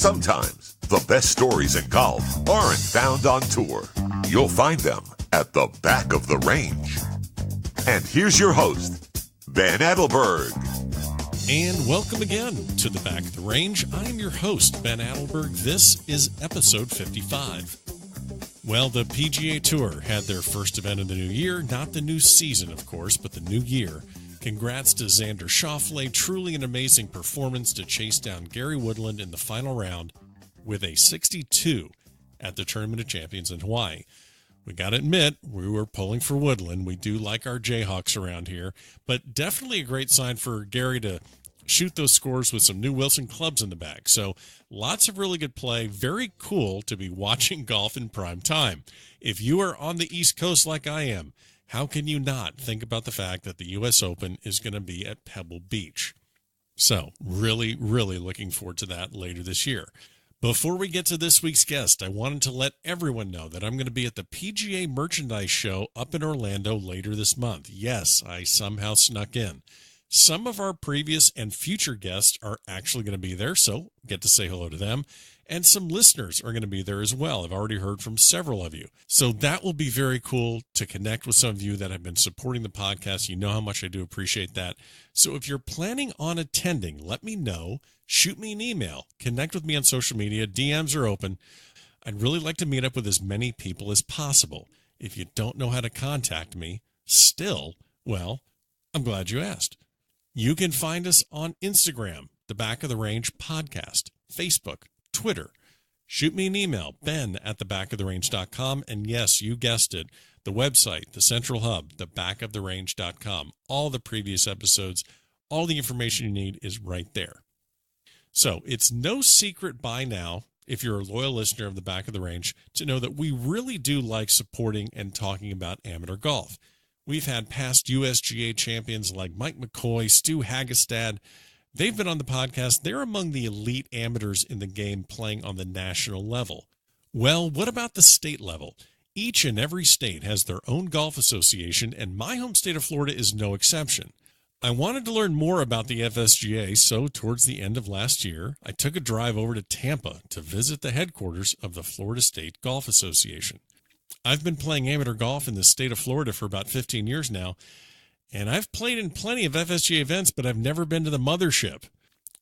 Sometimes the best stories in golf aren't found on tour. You'll find them at the back of the range. And here's your host, Ben Adelberg. And welcome again to the Back of the Range. I am your host, Ben Adelberg. This is episode 55. Well, the PGA Tour had their first event of the new year. Not the new season, of course, but the new year. Congrats to Xander Schauffele. Truly an amazing performance to chase down Gary Woodland in the final round with a 62 at the Tournament of Champions in Hawaii. We got to admit, we were pulling for Woodland. We do like our Jayhawks around here, but definitely a great sign for Gary to shoot those scores with some new Wilson clubs in the bag. So lots of really good play. Very cool to be watching golf in prime time. If you are on the East Coast like I am, how can you not think about the fact that the U.S. Open is going to be at Pebble Beach? So really, really looking forward to that later this year. Before we get to this week's guest, I wanted to let everyone know that I'm going to be at the PGA Merchandise Show up in Orlando later this month. Yes, I somehow snuck in. Some of our previous and future guests are actually going to be there, so get to say hello to them. And some listeners are going to be there as well. I've already heard from several of you. So that will be very cool to connect with some of you that have been supporting the podcast. You know how much I do appreciate that. So if you're planning on attending, let me know. Shoot me an email. Connect with me on social media. DMs are open. I'd really like to meet up with as many people as possible. If you don't know how to contact me, still, well, I'm glad you asked. You can find us on Instagram, the Back of the Range Podcast, Facebook, Twitter. Shoot me an email, ben@thebackoftherange.com. And yes, you guessed it, the website, the central hub, thebackoftherange.com. All the previous episodes, all the information you need is right there. So it's no secret by now, if you're a loyal listener of the Back of the Range, to know that we really do like supporting and talking about amateur golf. We've had past USGA champions like Mike McCoy, Stu Hagestad. They've been on the podcast. They're among the elite amateurs in the game playing on the national level. Well, what about the state level? Each and every state has their own golf association, and my home state of Florida is no exception. I wanted to learn more about the FSGA, so towards the end of last year, I took a drive over to Tampa to visit the headquarters of the Florida State Golf Association. I've been playing amateur golf in the state of Florida for about 15 years now, and I've played in plenty of FSGA events, but I've never been to the mothership.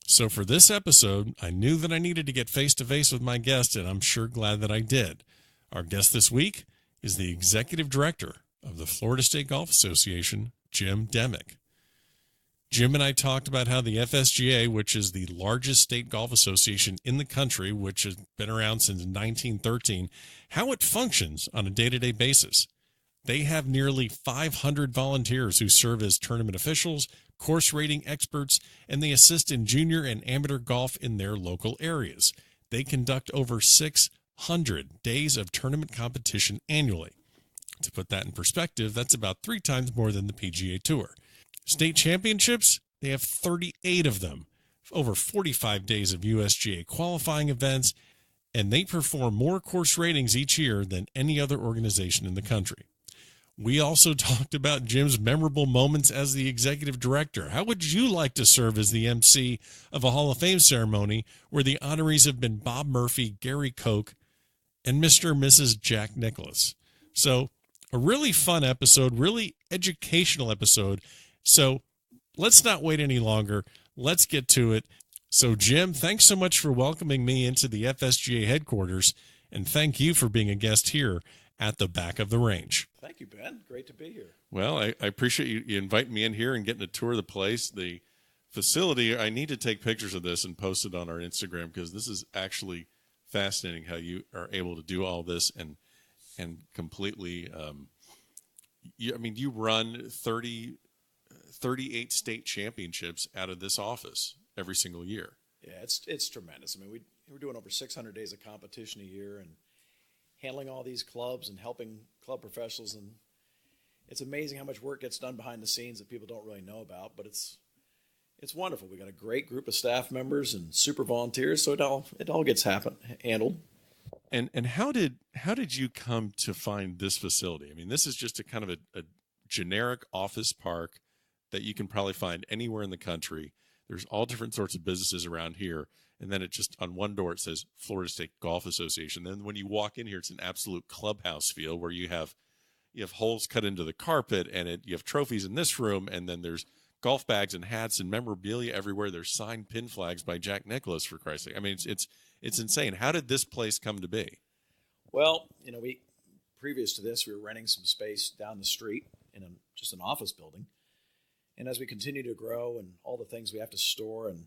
So for this episode, I knew that I needed to get face-to-face with my guest, and I'm sure glad that I did. Our guest this week is the Executive Director of the Florida State Golf Association, Jim Demick. Jim and I talked about how the FSGA, which is the largest state golf association in the country, which has been around since 1913, how it functions on a day-to-day basis. They have nearly 500 volunteers who serve as tournament officials, course rating experts, and they assist in junior and amateur golf in their local areas. They conduct over 600 days of tournament competition annually. To put that in perspective, that's about 3 times more than the PGA Tour. State championships, they have 38 of them, over 45 days of USGA qualifying events, and they perform more course ratings each year than any other organization in the country. We also talked about Jim's memorable moments as the executive director. How would you like to serve as the MC of a Hall of Fame ceremony where the honorees have been Bob Murphy, Gary Koch, and Mr. and Mrs. Jack Nicklaus? So a really fun episode, really educational episode. So let's not wait any longer. Let's get to it. So, Jim, thanks so much for welcoming me into the FSGA headquarters, and thank you for being a guest here at the Back of the Range. Thank you, Ben. Great to be here. Well, I appreciate you inviting me in here and getting a tour of the place. The facility, I need to take pictures of this and post it on our Instagram because this is actually fascinating how you are able to do all this and completely, you run 38 state championships out of this office every single year. Yeah, it's tremendous. I mean, we're doing over 600 days of competition a year and handling all these clubs and helping club professionals, and it's amazing how much work gets done behind the scenes that people don't really know about, but it's wonderful. We got a great group of staff members and super volunteers, so it all gets handled. And how did you come to find this facility? I mean, this is just a kind of a generic office park that you can probably find anywhere in the country. There's all different sorts of businesses around here. And then it just, on one door, it says Florida State Golf Association. Then when you walk in here, it's an absolute clubhouse feel where you have holes cut into the carpet, and you have trophies in this room, and then there's golf bags and hats and memorabilia everywhere. There's signed pin flags by Jack Nicklaus, for Christ's sake. I mean, it's insane. How did this place come to be? Well, previous to this, we were renting some space down the street in just an office building. And as we continue to grow and all the things we have to store and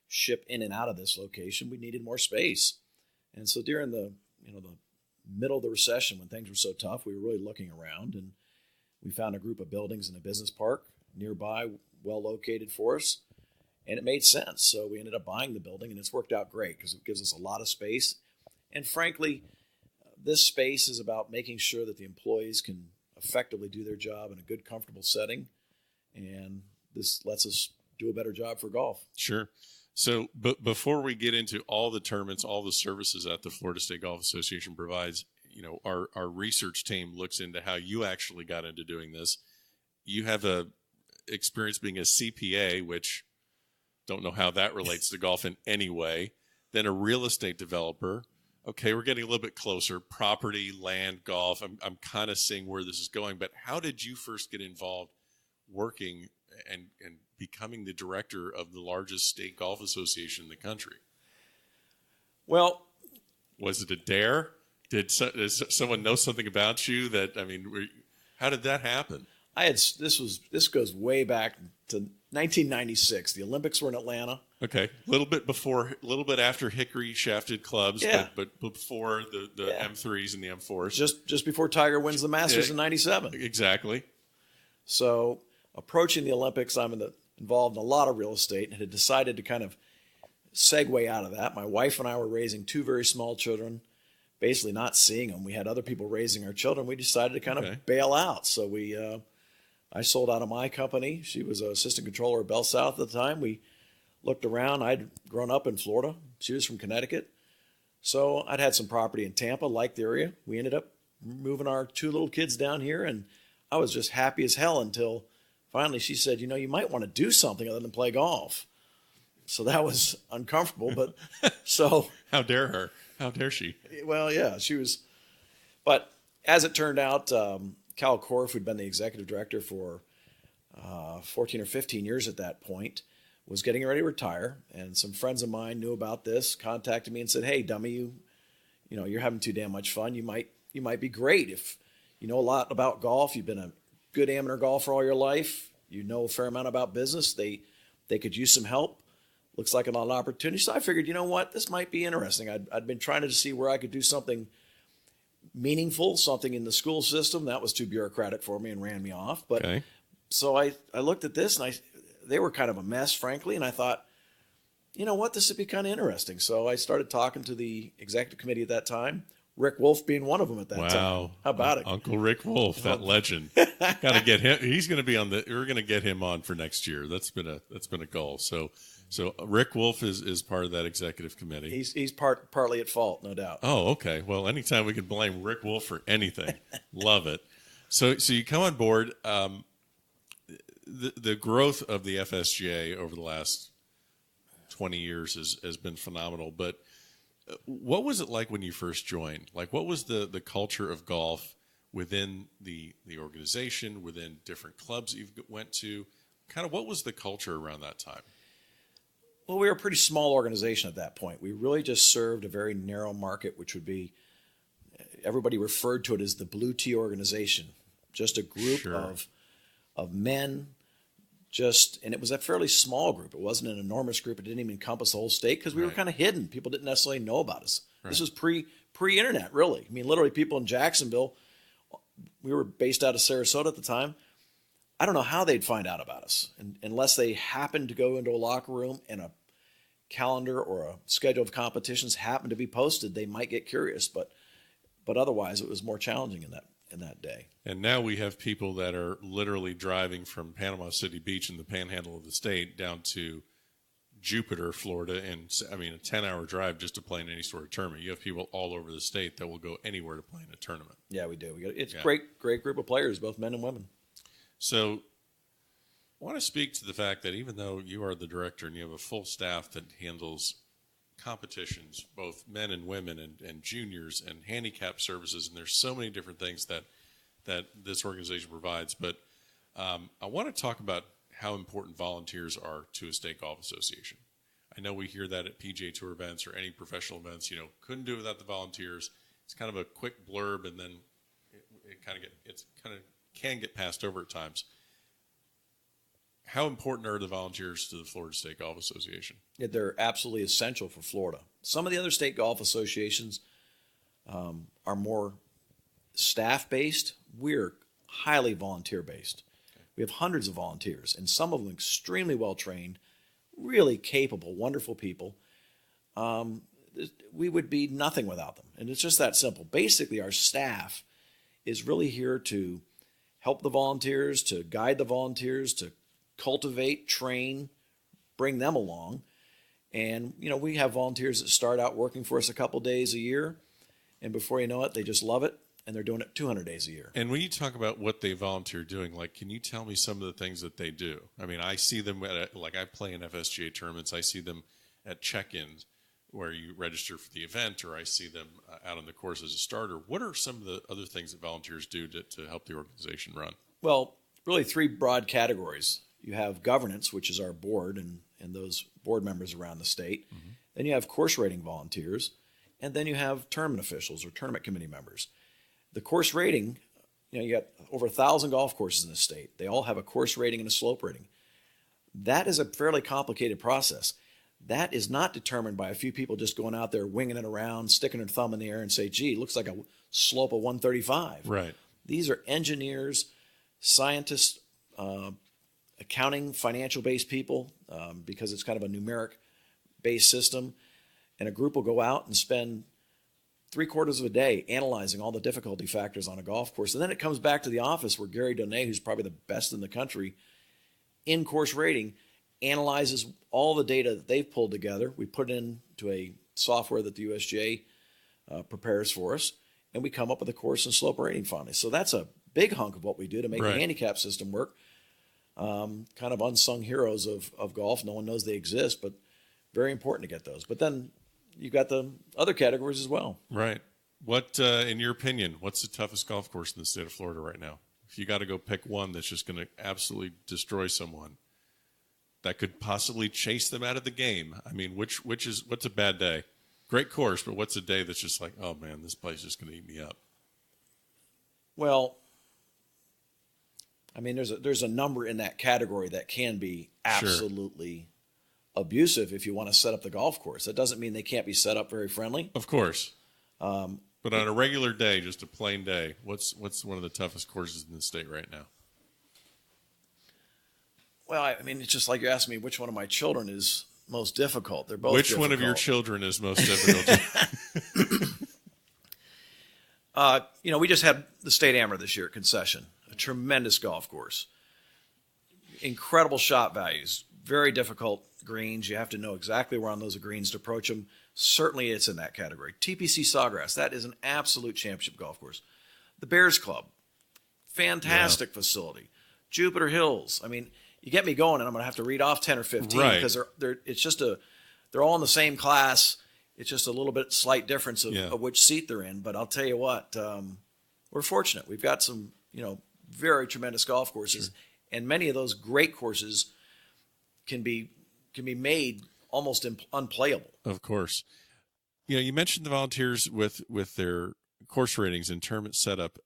ship in and out of this location, we needed more space. And so during the middle of the recession, when things were so tough, we were really looking around, and we found a group of buildings in a business park nearby, well located for us, and it made sense. So we ended up buying the building, and it's worked out great because it gives us a lot of space. And frankly, this space is about making sure that the employees can effectively do their job in a good, comfortable setting, and this lets us do a better job for golf. Sure. So, but before we get into all the tournaments, all the services that the Florida State Golf Association provides, our research team looks into how you actually got into doing this. You have a experience being a CPA, which don't know how that relates to golf in any way. Then a real estate developer. Okay, we're getting a little bit closer. Property, land, golf. I'm kind of seeing where this is going. But how did you first get involved working and becoming the director of the largest state golf association in the country? Well, was it a dare? Does someone know something about you how did that happen? This goes way back to 1996. The Olympics were in Atlanta. Okay, a little bit after Hickory shafted clubs, yeah. but before the yeah. M3s and the M4s. Just before Tiger wins the Masters in '97. Exactly. So approaching the Olympics, I'm involved in a lot of real estate, and had decided to kind of segue out of that. My wife and I were raising two very small children, basically not seeing them. We had other people raising our children. We decided to kind of bail out. So I sold out of my company. She was an assistant controller at Bell South at the time. We looked around. I'd grown up in Florida. She was from Connecticut. So I'd had some property in Tampa, liked the area. We ended up moving our two little kids down here, and I was just happy as hell until finally she said, you might want to do something other than play golf. So that was uncomfortable, but so. How dare her? How dare she? Well, yeah, she was. But as it turned out, Cal Korf, who'd been the executive director for 14 or 15 years at that point, was getting ready to retire. And some friends of mine knew about this, contacted me and said, "Hey, dummy, you're having too damn much fun. You might be great if you know a lot about golf. You've been a good amateur golfer all your life. You know a fair amount about business. They could use some help. Looks like a lot of opportunity." So I figured, this might be interesting. I'd been trying to see where I could do something meaningful, something in the school system. That was too bureaucratic for me and ran me off. But so I looked at this, and they were kind of a mess, frankly, and I thought, this would be kind of interesting. So I started talking to the executive committee at that time, Rick Wolf being one of them at that time. Wow. How about it? Uncle Rick Wolf, that legend. Got to get him. He's going to be we're going to get him on for next year. That's been a goal. So Rick Wolf is part of that executive committee. He's partly at fault, no doubt. Oh, okay. Well, anytime we can blame Rick Wolf for anything, love it. So you come on board. The growth of the FSGA over the last 20 years has been phenomenal. But what was it like when you first joined? Like, what was the culture of golf within the organization, within different clubs you went to? Kind of what was the culture around that time? Well, we were a pretty small organization at that point. We really just served a very narrow market, which would be, everybody referred to it as the Blue Tee organization, just a group of men, and it was a fairly small group. It wasn't an enormous group. It didn't even encompass the whole state because we were kind of hidden. People didn't necessarily know about us. Right. This was pre-internet, really. I mean, literally people in Jacksonville, we were based out of Sarasota at the time. I don't know how they'd find out about us unless they happened to go into a locker room and a calendar or a schedule of competitions happened to be posted. They might get curious, but otherwise it was more challenging in that day. And now we have people that are literally driving from Panama City Beach in the panhandle of the state down to Jupiter, Florida, and a 10-hour drive just to play in any sort of tournament. You have people all over the state that will go anywhere to play in a tournament. Yeah, we do. It's a great group of players, both men and women. So want to speak to the fact that even though you are the director and you have a full staff that handles competitions, both men and women and juniors and handicap services, and there's so many different things that this organization provides. But I want to talk about how important volunteers are to a state golf association. I know we hear that at PGA Tour events or any professional events, couldn't do it without the volunteers. It's kind of a quick blurb, and then it kind of can get passed over at times. How important are the volunteers to the Florida State Golf Association? Yeah, they're absolutely essential for Florida. Some of the other state golf associations are more staff-based. We're highly volunteer-based. Okay. We have hundreds of volunteers, and some of them extremely well-trained, really capable, wonderful people. We would be nothing without them, and it's just that simple. Basically, our staff is really here to help the volunteers, to guide the volunteers, to cultivate, train, bring them along. And, we have volunteers that start out working for us a couple days a year, and before you know it, they just love it, and they're doing it 200 days a year. And when you talk about what they volunteer doing, can you tell me some of the things that they do? I mean, I see them I play in FSGA tournaments. I see them at check-ins where you register for the event, or I see them out on the course as a starter. What are some of the other things that volunteers do to help the organization run? Well, really three broad categories. You have governance, which is our board and those board members around the state. Mm-hmm. Then you have course rating volunteers, and then you have tournament officials or tournament committee members. The course rating, you got over 1,000 golf courses in the state. They all have a course rating and a slope rating. That is a fairly complicated process. That is not determined by a few people just going out there winging it around, sticking their thumb in the air and say, gee, it looks like a slope of 135. Right. These are engineers, scientists, accounting, financial-based people, because it's kind of a numeric-based system. And a group will go out and spend 3/4 of a day analyzing all the difficulty factors on a golf course. And then it comes back to the office where Gary Donay, who's probably the best in the country in course rating, analyzes all the data that they've pulled together. We put it into a software that the USGA prepares for us, and we come up with a course and slope rating finally. So that's a big hunk of what we do to make the handicap system work. Kind of unsung heroes of golf. No one knows they exist, but very important to get those. But then you've got the other categories as well. Right. What, in your opinion, what's the toughest golf course in the state of Florida right now? If you got to go pick one that's just going to absolutely destroy someone that could possibly chase them out of the game, I mean, what's a bad day? Great course, but what's a day that's just like, oh man, this place is going to eat me up? Well, I mean, there's a number in that category that can be absolutely abusive if you want to set up the golf course. That doesn't mean they can't be set up very friendly. Of course. But on a regular day, just a plain day, what's one of the toughest courses in the state right now? Well, I mean, it's just like you asked me which one of my children is most difficult. They're both difficult. One of your children is most difficult? We just had the State Amateur this year at Concession, a tremendous golf course. Incredible shot values, very difficult greens. You have to know exactly where on those greens to approach them. Certainly it's in that category. TPC Sawgrass, that is an absolute championship golf course. The Bears Club, fantastic facility. Jupiter Hills, I mean, you get me going and I'm going to have to read off 10 or 15 because they're all in the same class. It's just a little bit slight difference of which seat they're in. But I'll tell you what, we're fortunate. We've got some, very tremendous golf courses. Sure. And many of those great courses can be made almost unplayable. Of course. You mentioned the volunteers with their course ratings and tournament setup.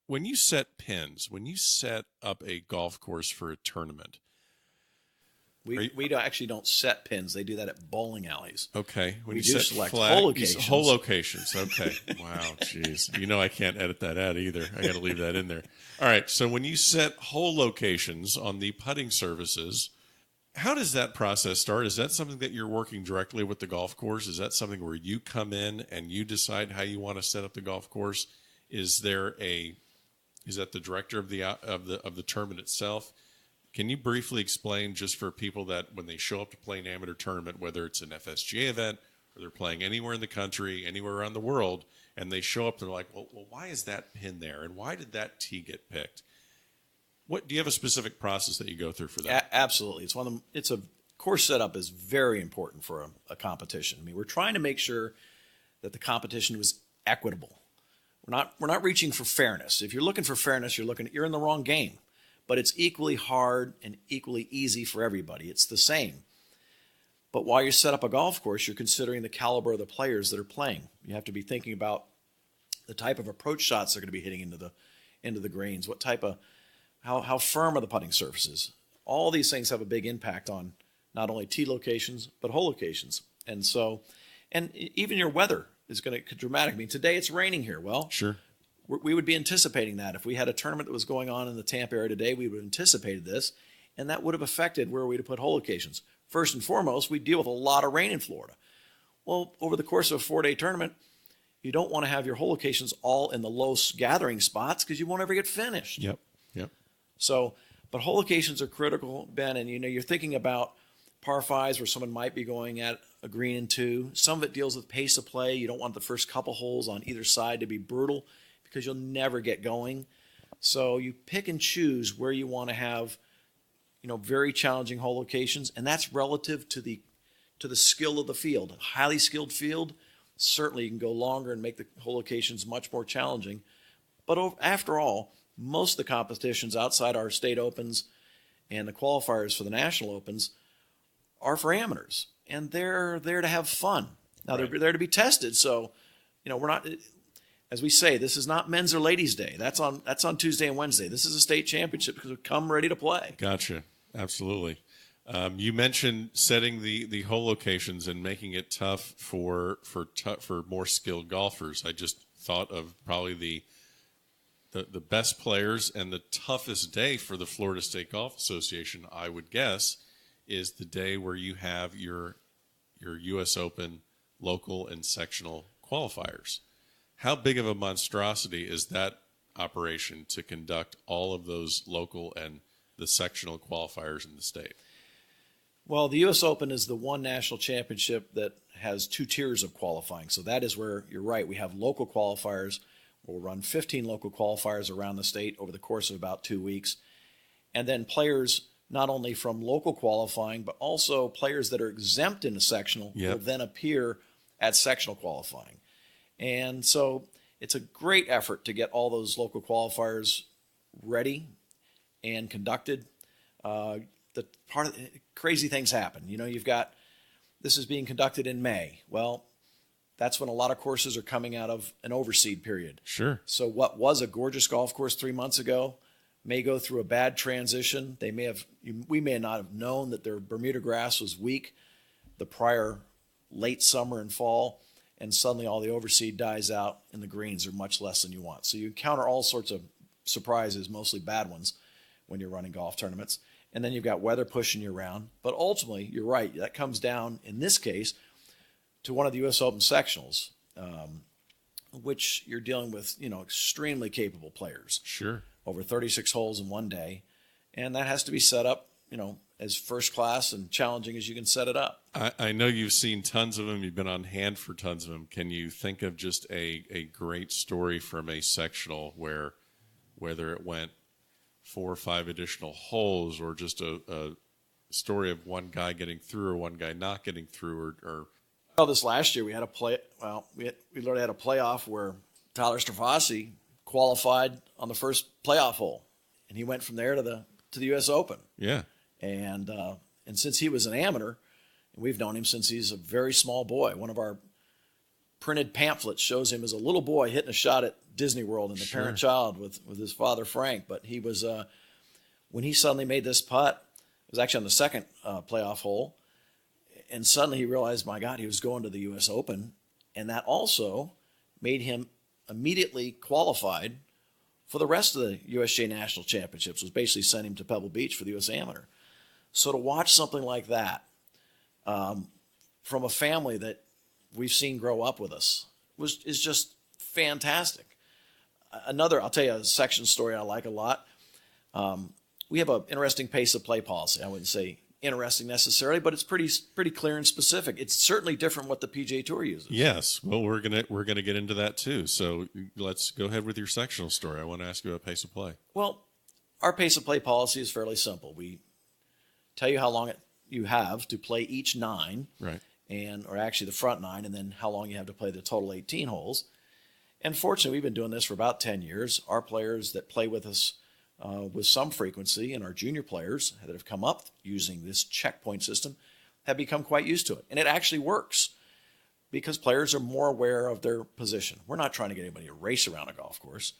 When you set pins, when you set up a golf course for a tournament, we actually don't set pins. They do that at bowling alleys. Okay. When we you do set select hole locations. Okay. Wow. Jeez. I can't edit that out either. I got to leave that in there. All right. So when you set hole locations on the putting services, how does that process start? Is that something that you're working directly with the golf course? Is that something where you come in and you decide how you want to set up the golf course? Is that the director of the tournament itself? Can you briefly explain, just for people that when they show up to play an amateur tournament, whether it's an FSGA event or they're playing anywhere in the country, anywhere around the world, and they show up, they're like, well, why is that pin there? And why did that tee get picked? What do you have a specific process that you go through for that? Absolutely. It's a course setup is very important for a competition. I mean, we're trying to make sure that the competition was equitable. We're not reaching for fairness. If you're looking for fairness, you're in the wrong game. But it's equally hard and equally easy for everybody. It's the same. But while you set up a golf course, you're considering the caliber of the players that are playing. You have to be thinking about the type of approach shots they're going to be hitting into the greens. What type of how firm are the putting surfaces? All these things have a big impact on not only tee locations but hole locations. And even your weather is going to dramatically. I mean, today it's raining here. Well, sure. We would be anticipating that. If we had a tournament that was going on in the Tampa area today, we would have anticipated this, and that would have affected where we'd have put hole locations. First and foremost, we deal with a lot of rain in Florida. Well, over the course of a 4-day tournament, you don't want to have your hole locations all in the low gathering spots because you won't ever get finished. Yep. So, but hole locations are critical, Ben, and you're thinking about par fives where someone might be going at a green and two. Some of it deals with pace of play. You don't want the first couple holes on either side to be brutal because you'll never get going. So you pick and choose where you want to have, very challenging hole locations, and that's relative to the skill of the field. A highly skilled field, certainly you can go longer and make the hole locations much more challenging. But after all, most of the competitions outside our state opens and the qualifiers for the national opens are for amateurs, and they're there to have fun. Now, They're there to be tested, so we're not, as we say, this is not men's or ladies' day. That's on Tuesday and Wednesday. This is a state championship because we come ready to play. Gotcha. Absolutely. You mentioned setting the hole locations and making it tough for more skilled golfers. I just thought of probably the best players, and the toughest day for the Florida State Golf Association, I would guess, is the day where you have your U.S. Open local and sectional qualifiers. How big of a monstrosity is that operation to conduct all of those local and the sectional qualifiers in the state? Well, the U.S. Open is the one national championship that has 2 tiers of qualifying. So that is where you're right. We have local qualifiers. We'll run 15 local qualifiers around the state over the course of about 2 weeks. And then players not only from local qualifying, but also players that are exempt in the sectional will then appear at sectional qualifying. And so it's a great effort to get all those local qualifiers ready and conducted. Crazy things happen. This is being conducted in May. Well, that's when a lot of courses are coming out of an overseed period. Sure. So what was a gorgeous golf course 3 months ago may go through a bad transition. We may not have known that their Bermuda grass was weak the prior late summer and fall, and suddenly all the overseed dies out and the greens are much less than you want. So you encounter all sorts of surprises, mostly bad ones, when you're running golf tournaments. And then you've got weather pushing you around. But ultimately, you're right, that comes down, in this case, to one of the U.S. Open sectionals, which you're dealing with, extremely capable players. Sure. Over 36 holes in one day. And that has to be set up, as first class and challenging as you can set it up. I know you've seen tons of them. You've been on hand for tons of them. Can you think of just a great story from a sectional where, whether it went 4 or 5 additional holes, or just a story of one guy getting through or one guy not getting through, or Well, this last year we had we literally had a playoff where Tyler Strafossi qualified on the first playoff hole, and he went from there to the U.S. Open. Yeah. And since he was an amateur, and we've known him since he's a very small boy. One of our printed pamphlets shows him as a little boy hitting a shot at Disney World and the parent-child with his father Frank. But he was when he suddenly made this putt, it was actually on the second playoff hole, and suddenly he realized, my God, he was going to the U.S. Open, and that also made him immediately qualified for the rest of the USGA National Championships. Was basically sent him to Pebble Beach for the U.S. Amateur. So to watch something like that from a family that we've seen grow up with us is just fantastic. I'll tell you a section story I like a lot. We have an interesting pace of play policy. I wouldn't say interesting necessarily, but it's pretty clear and specific. It's certainly different what the PGA Tour uses. Yes. Well, we're gonna get into that too. So let's go ahead with your sectional story. I want to ask you about pace of play. Well, our pace of play policy is fairly simple. We tell you how long you have to play each 9, right, or actually the front 9, and then how long you have to play the total 18 holes. And fortunately, we've been doing this for about 10 years. Our players that play with us with some frequency, and our junior players that have come up using this checkpoint system, have become quite used to it. And it actually works because players are more aware of their position. We're not trying to get anybody to race around a golf course.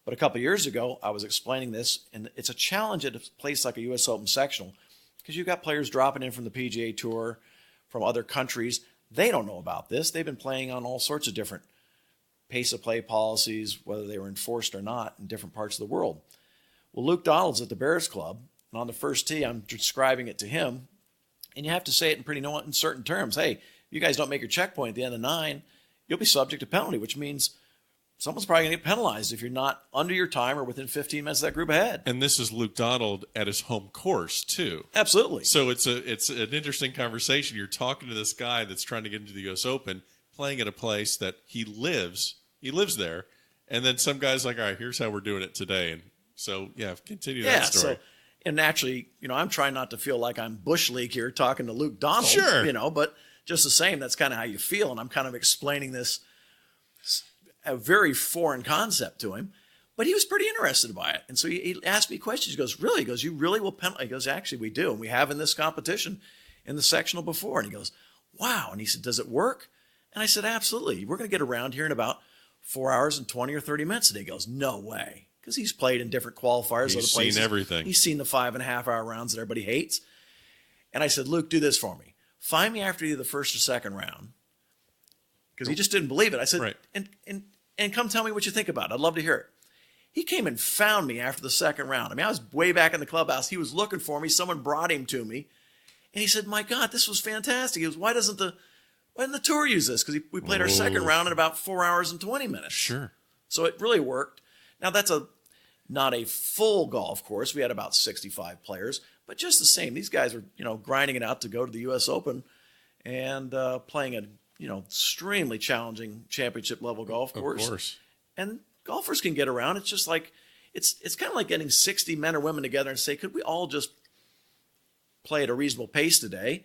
But a couple of years ago, I was explaining this, and it's a challenge at a place like a U.S. Open sectional because you've got players dropping in from the PGA Tour, from other countries. They don't know about this. They've been playing on all sorts of different pace of play policies, whether they were enforced or not, in different parts of the world. Well, Luke Donald's at the Bears Club, and on the first tee, I'm describing it to him, and you have to say it in pretty uncertain terms. Hey, if you guys don't make your checkpoint at the end of 9, you'll be subject to penalty, which means someone's probably going to get penalized if you're not under your time or within 15 minutes of that group ahead. And this is Luke Donald at his home course too. Absolutely. So it's an interesting conversation. You're talking to this guy that's trying to get into the U.S. Open, playing at a place that he lives there, and then some guy's like, all right, here's how we're doing it today. And so, continue that story. And naturally, I'm trying not to feel like I'm Bush League here talking to Luke Donald, sure, but just the same, that's kind of how you feel. And I'm kind of explaining this, a very foreign concept to him, but he was pretty interested by it. And so he asked me questions. He goes, really? He goes, you really will penalize? He goes, actually, we do. And we have in this competition in the sectional before. And he goes, wow. And he said, does it work? And I said, absolutely. We're going to get around here in about 4 hours and 20 or 30 minutes. And he goes, no way. Because he's played in different qualifiers. He's seen everything. He's seen the 5.5-hour rounds that everybody hates. And I said, Luke, do this for me. Find me after either the first or second round. Because he just didn't believe it. I said, right. And come tell me what you think about it. I'd love to hear it. He came and found me after the second round. I mean, I was way back in the clubhouse. He was looking for me. Someone brought him to me. And he said, my God, this was fantastic. He goes, why didn't the tour use this? Because we played our second round in about 4 hours and 20 minutes. Sure. So it really worked. Now, that's not a full golf course. We had about 65 players. But just the same, these guys were, grinding it out to go to the U.S. Open and playing an extremely challenging championship level golf course. Of course. And golfers can get around. It's just like, it's kind of like getting 60 men or women together and say, could we all just play at a reasonable pace today?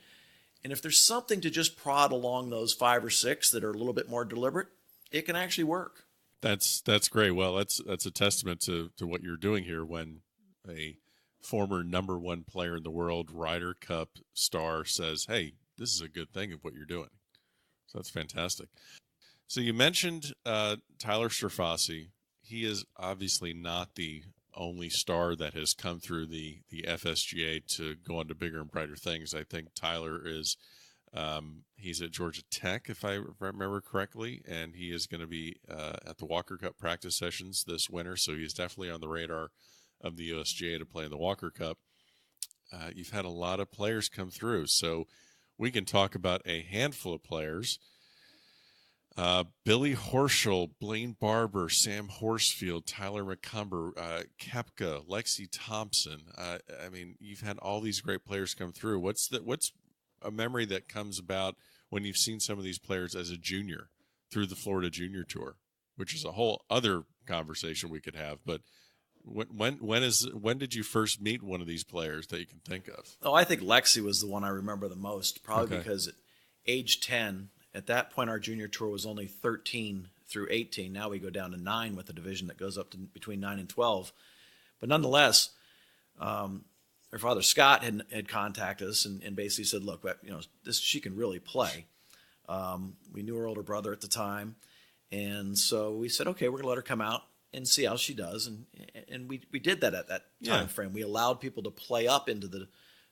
And if there's something to just prod along those 5 or 6 that are a little bit more deliberate, it can actually work. That's great. Well, that's a testament to what you're doing here when a former number 1 player in the world, Ryder Cup star, says, hey, this is a good thing of what you're doing. So that's fantastic. So you mentioned Tyler Fosse. He is obviously not the only star that has come through the FSGA to go on to bigger and brighter things. I think Tyler is he's at Georgia Tech, if I remember correctly, and he is going to be at the Walker Cup practice sessions this winter. So he's definitely on the radar of the USGA to play in the Walker Cup. You've had a lot of players come through, so we can talk about a handful of players. Billy Horschel, Blaine Barber, Sam Horsfield, Tyler McCumber, Koepka, Lexi Thompson. I mean, you've had all these great players come through. What's a memory that comes about when you've seen some of these players as a junior through the Florida Junior Tour, which is a whole other conversation we could have. But when did you first meet one of these players that you can think of? Oh, I think Lexi was the one I remember the most, probably because at age 10, at that point, our junior tour was only 13 through 18. Now we go down to 9 with a division that goes up to between 9 and 12. But nonetheless, her father Scott had contacted us and basically said, "Look, she can really play." We knew her older brother at the time, and so we said, "Okay, we're going to let her come out and see how she does." And we did that at that time frame. We allowed people to play up into the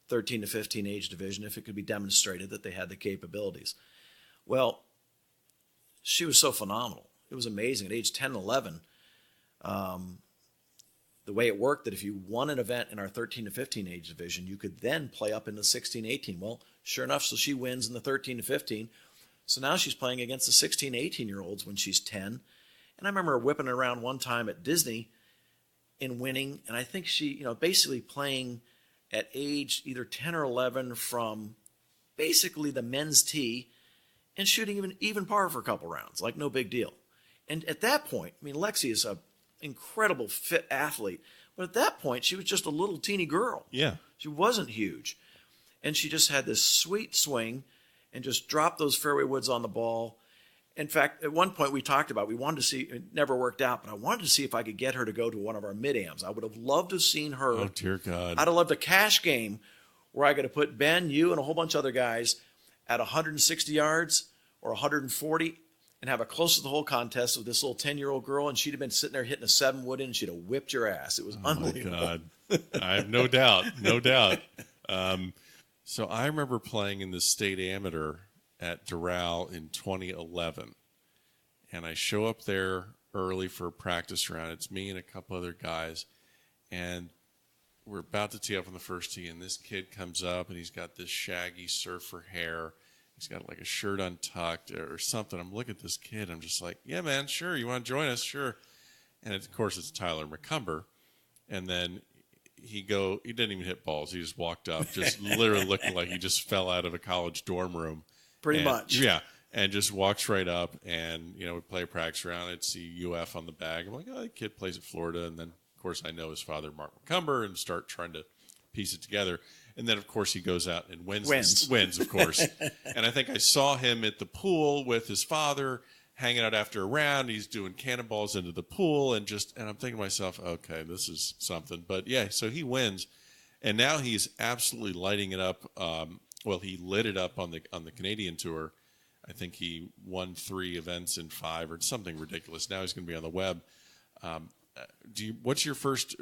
13 to 15 age division if it could be demonstrated that they had the capabilities. Well, she was so phenomenal. It was amazing. At age 10 and 11, the way it worked, that if you won an event in our 13 to 15 age division, you could then play up into 16, 18. Well, sure enough, so she wins in the 13 to 15. So now she's playing against the 16, 18-year-olds when she's 10. And I remember her whipping around one time at Disney and winning. And I think she, basically playing at age either 10 or 11 from basically the men's tee and shooting even par for a couple rounds, like no big deal. And at that point, Lexi is an incredible fit athlete, But at that point, she was just a little teeny girl. Yeah. She wasn't huge. And she just had this sweet swing and just dropped those fairway woods on the ball. In fact, at one point we talked about, we wanted to see, it never worked out, but I wanted to see if I could get her to go to one of our mid-ams. I would have loved to have seen her. Oh, dear God. I'd have loved a cash game where I could have put Ben, you, and a whole bunch of other guys at 160 yards or 140 and have a close to the hole contest with this little 10-year-old girl, and she'd have been sitting there hitting a 7-wood in, and she'd have whipped your ass. It was unbelievable. My God. I have no doubt. No doubt. So I remember playing in the state amateur at Doral in 2011, and I show up there early for a practice round. It's me and a couple other guys, and we're about to tee up on the first tee, and this kid comes up, and he's got this shaggy surfer hair. He's got like a shirt untucked or something. I'm looking at this kid. I'm just like, yeah, man, sure. You want to join us? Sure. And of course, it's Tyler McCumber. And then he didn't even hit balls. He just walked up, just literally looking like he just fell out of a college dorm room. Pretty much. Yeah. And just walks right up, and, we play a practice round. I'd see UF on the bag. I'm like, oh, the kid plays at Florida. And then, of course, I know his father, Mark McCumber, and start trying to piece it together. And then, of course, he goes out and wins, of course. And I think I saw him at the pool with his father, hanging out after a round. He's doing cannonballs into the pool, and I'm thinking to myself, okay, this is something. But, yeah, so he wins. And now he's absolutely lighting it up. He lit it up on the Canadian Tour. I think he won 3 events in 5 or something ridiculous. Now he's going to be on the web. What's your first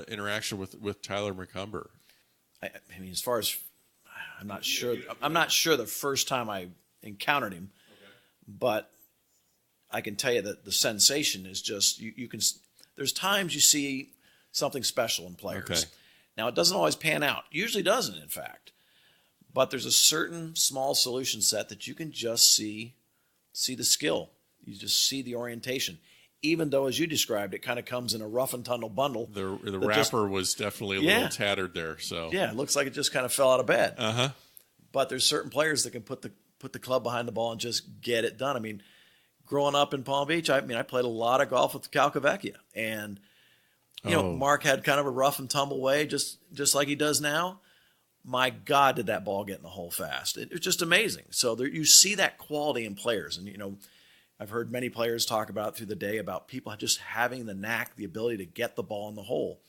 interaction with Tyler McCumber? I mean, as far as I'm not sure the first time I encountered him, but I can tell you that the sensation is just you can. There's times you see something special in players. Okay. Now it doesn't always pan out. Usually doesn't, in fact. But there's a certain small solution set that you can just see the skill. You just see the orientation. Even though, as you described, it kind of comes in a rough and tumble bundle. The wrapper was definitely a little tattered there. So yeah, it looks like it just kind of fell out of bed. Uh-huh. But there's certain players that can put the club behind the ball and just get it done. I mean, growing up in Palm Beach, I played a lot of golf with Calcavecchia, and Mark had kind of a rough and tumble way, just like he does now. My God, did that ball get in the hole fast? It's just amazing. So you see that quality in players, and I've heard many players talk about through the day about people just having the knack, the ability to get the ball in the hole.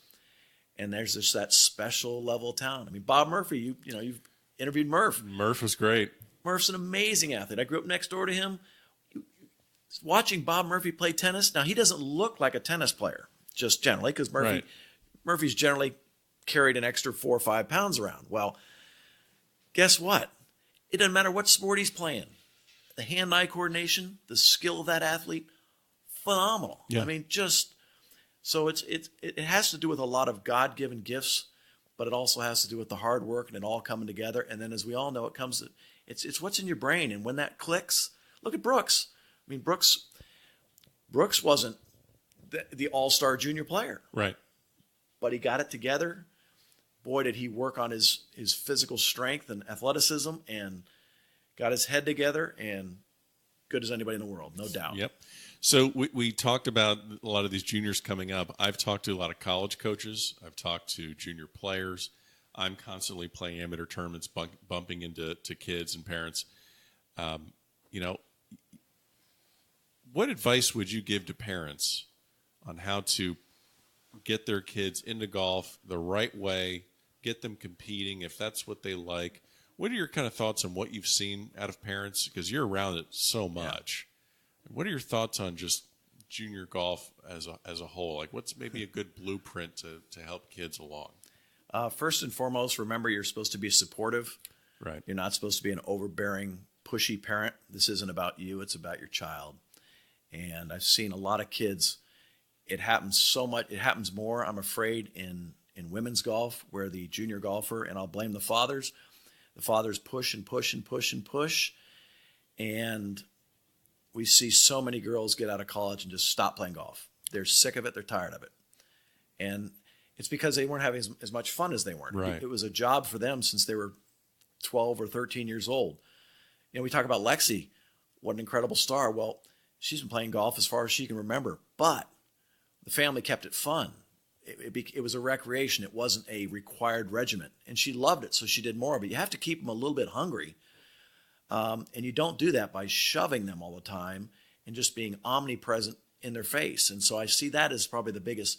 And there's just that special level of talent. I mean, Bob Murphy, you've interviewed Murph. Murph was great. Murph's an amazing athlete. I grew up next door to him. Watching Bob Murphy play tennis, now he doesn't look like a tennis player, just generally, because Murphy's generally carried an extra 4 or 5 pounds around. Well, guess what? It doesn't matter what sport he's playing. The hand-eye coordination, the skill of that athlete, phenomenal. Yeah. I mean, so it has to do with a lot of God-given gifts, but it also has to do with the hard work and it all coming together. And then, as we all know, it's what's in your brain, and when that clicks, look at Brooks. I mean, Brooks wasn't the all-star junior player, right? But he got it together. Boy, did he work on his physical strength and athleticism, and got his head together, and good as anybody in the world, no doubt. Yep. So we talked about a lot of these juniors coming up. I've talked to a lot of college coaches. I've talked to junior players. I'm constantly playing amateur tournaments, bumping into kids and parents. What advice would you give to parents on how to get their kids into golf the right way, get them competing if that's what they like? What are your kind of thoughts on what you've seen out of parents? Because you're around it so much. Yeah. What are your thoughts on just junior golf as a whole? Like, what's maybe a good blueprint to help kids along? First and foremost, remember you're supposed to be supportive. Right. You're not supposed to be an overbearing, pushy parent. This isn't about you. It's about your child. And I've seen a lot of kids. It happens so much. It happens more, I'm afraid, in women's golf, where the junior golfer, and I'll blame the fathers. The fathers push and push and push and push. And we see so many girls get out of college and just stop playing golf. They're sick of it. They're tired of it. And it's because they weren't having as much fun as they weren't. Right. It was a job for them since they were 12 or 13 years old. We talk about Lexi. What an incredible star. Well, she's been playing golf as far as she can remember. But the family kept it fun. it was a recreation. It wasn't a required regimen. And she loved it, so she did more. But you have to keep them a little bit hungry. And you don't do that by shoving them all the time and just being omnipresent in their face. And so I see that as probably the biggest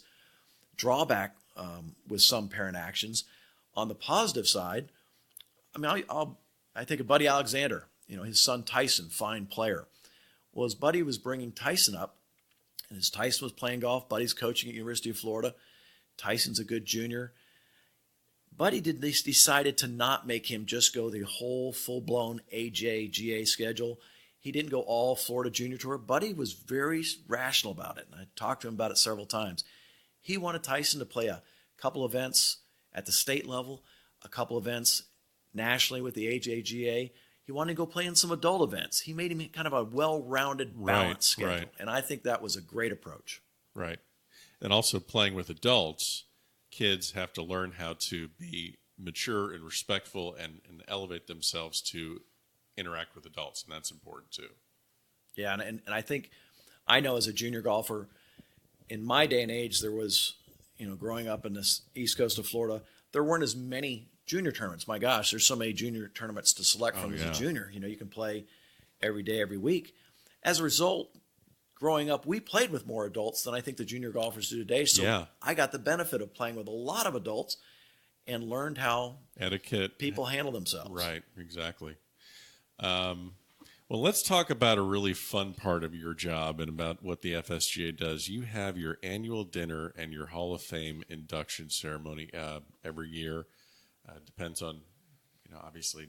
drawback with some parent actions. On the positive side, I mean, I think of Buddy Alexander, his son Tyson, fine player. Well, his buddy was bringing Tyson up, and as Tyson was playing golf, Buddy's coaching at University of Florida. Tyson's a good junior. Buddy decided to not make him just go the whole full-blown AJGA schedule. He didn't go all Florida Junior Tour. Buddy was very rational about it, and I talked to him about it several times. He wanted Tyson to play a couple events at the state level, a couple events nationally with the AJGA. He wanted to go play in some adult events. He made him kind of a well-rounded, balanced schedule, right. And I think that was a great approach. Right. And also playing with adults, kids have to learn how to be mature and respectful and elevate themselves to interact with adults, and that's important too. Yeah, and I think, I know as a junior golfer, in my day and age, there was, growing up in this east coast of Florida, there weren't as many junior tournaments. My gosh, there's so many junior tournaments to select from as a junior. You can play every day, every week. As a result, growing up, we played with more adults than I think the junior golfers do today. So I got the benefit of playing with a lot of adults and learned how etiquette people handle themselves. Right, exactly. Well, let's talk about a really fun part of your job and about what the FSGA does. You have your annual dinner and your Hall of Fame induction ceremony every year. Depends on, obviously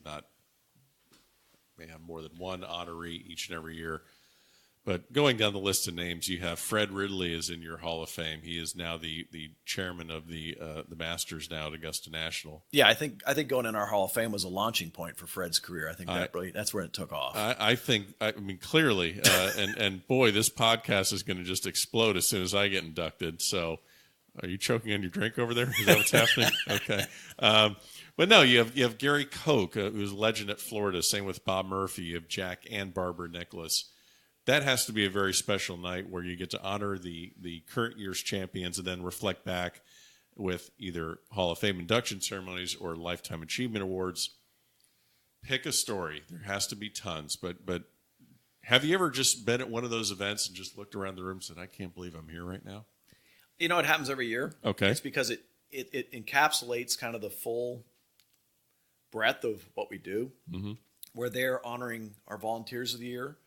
may have more than one honoree each and every year. But going down the list of names, you have Fred Ridley is in your Hall of Fame. He is now the chairman of the Masters now at Augusta National. Yeah, I think going in our Hall of Fame was a launching point for Fred's career. I think that's where it took off. I mean, clearly, and boy, this podcast is going to just explode as soon as I get inducted. So, are you choking on your drink over there? Is that what's happening? Okay. But no, you have Gary Koch, who's a legend at Florida. Same with Bob Murphy. You have Jack and Barbara Nicklaus. That has to be a very special night where you get to honor the current year's champions and then reflect back with either Hall of Fame induction ceremonies or Lifetime Achievement Awards. Pick a story. There has to be tons. But have you ever just been at one of those events and just looked around the room and said, I can't believe I'm here right now? It happens every year. Okay. It's because it encapsulates kind of the full breadth of what we do. Mm-hmm. We're there honoring our volunteers of the year.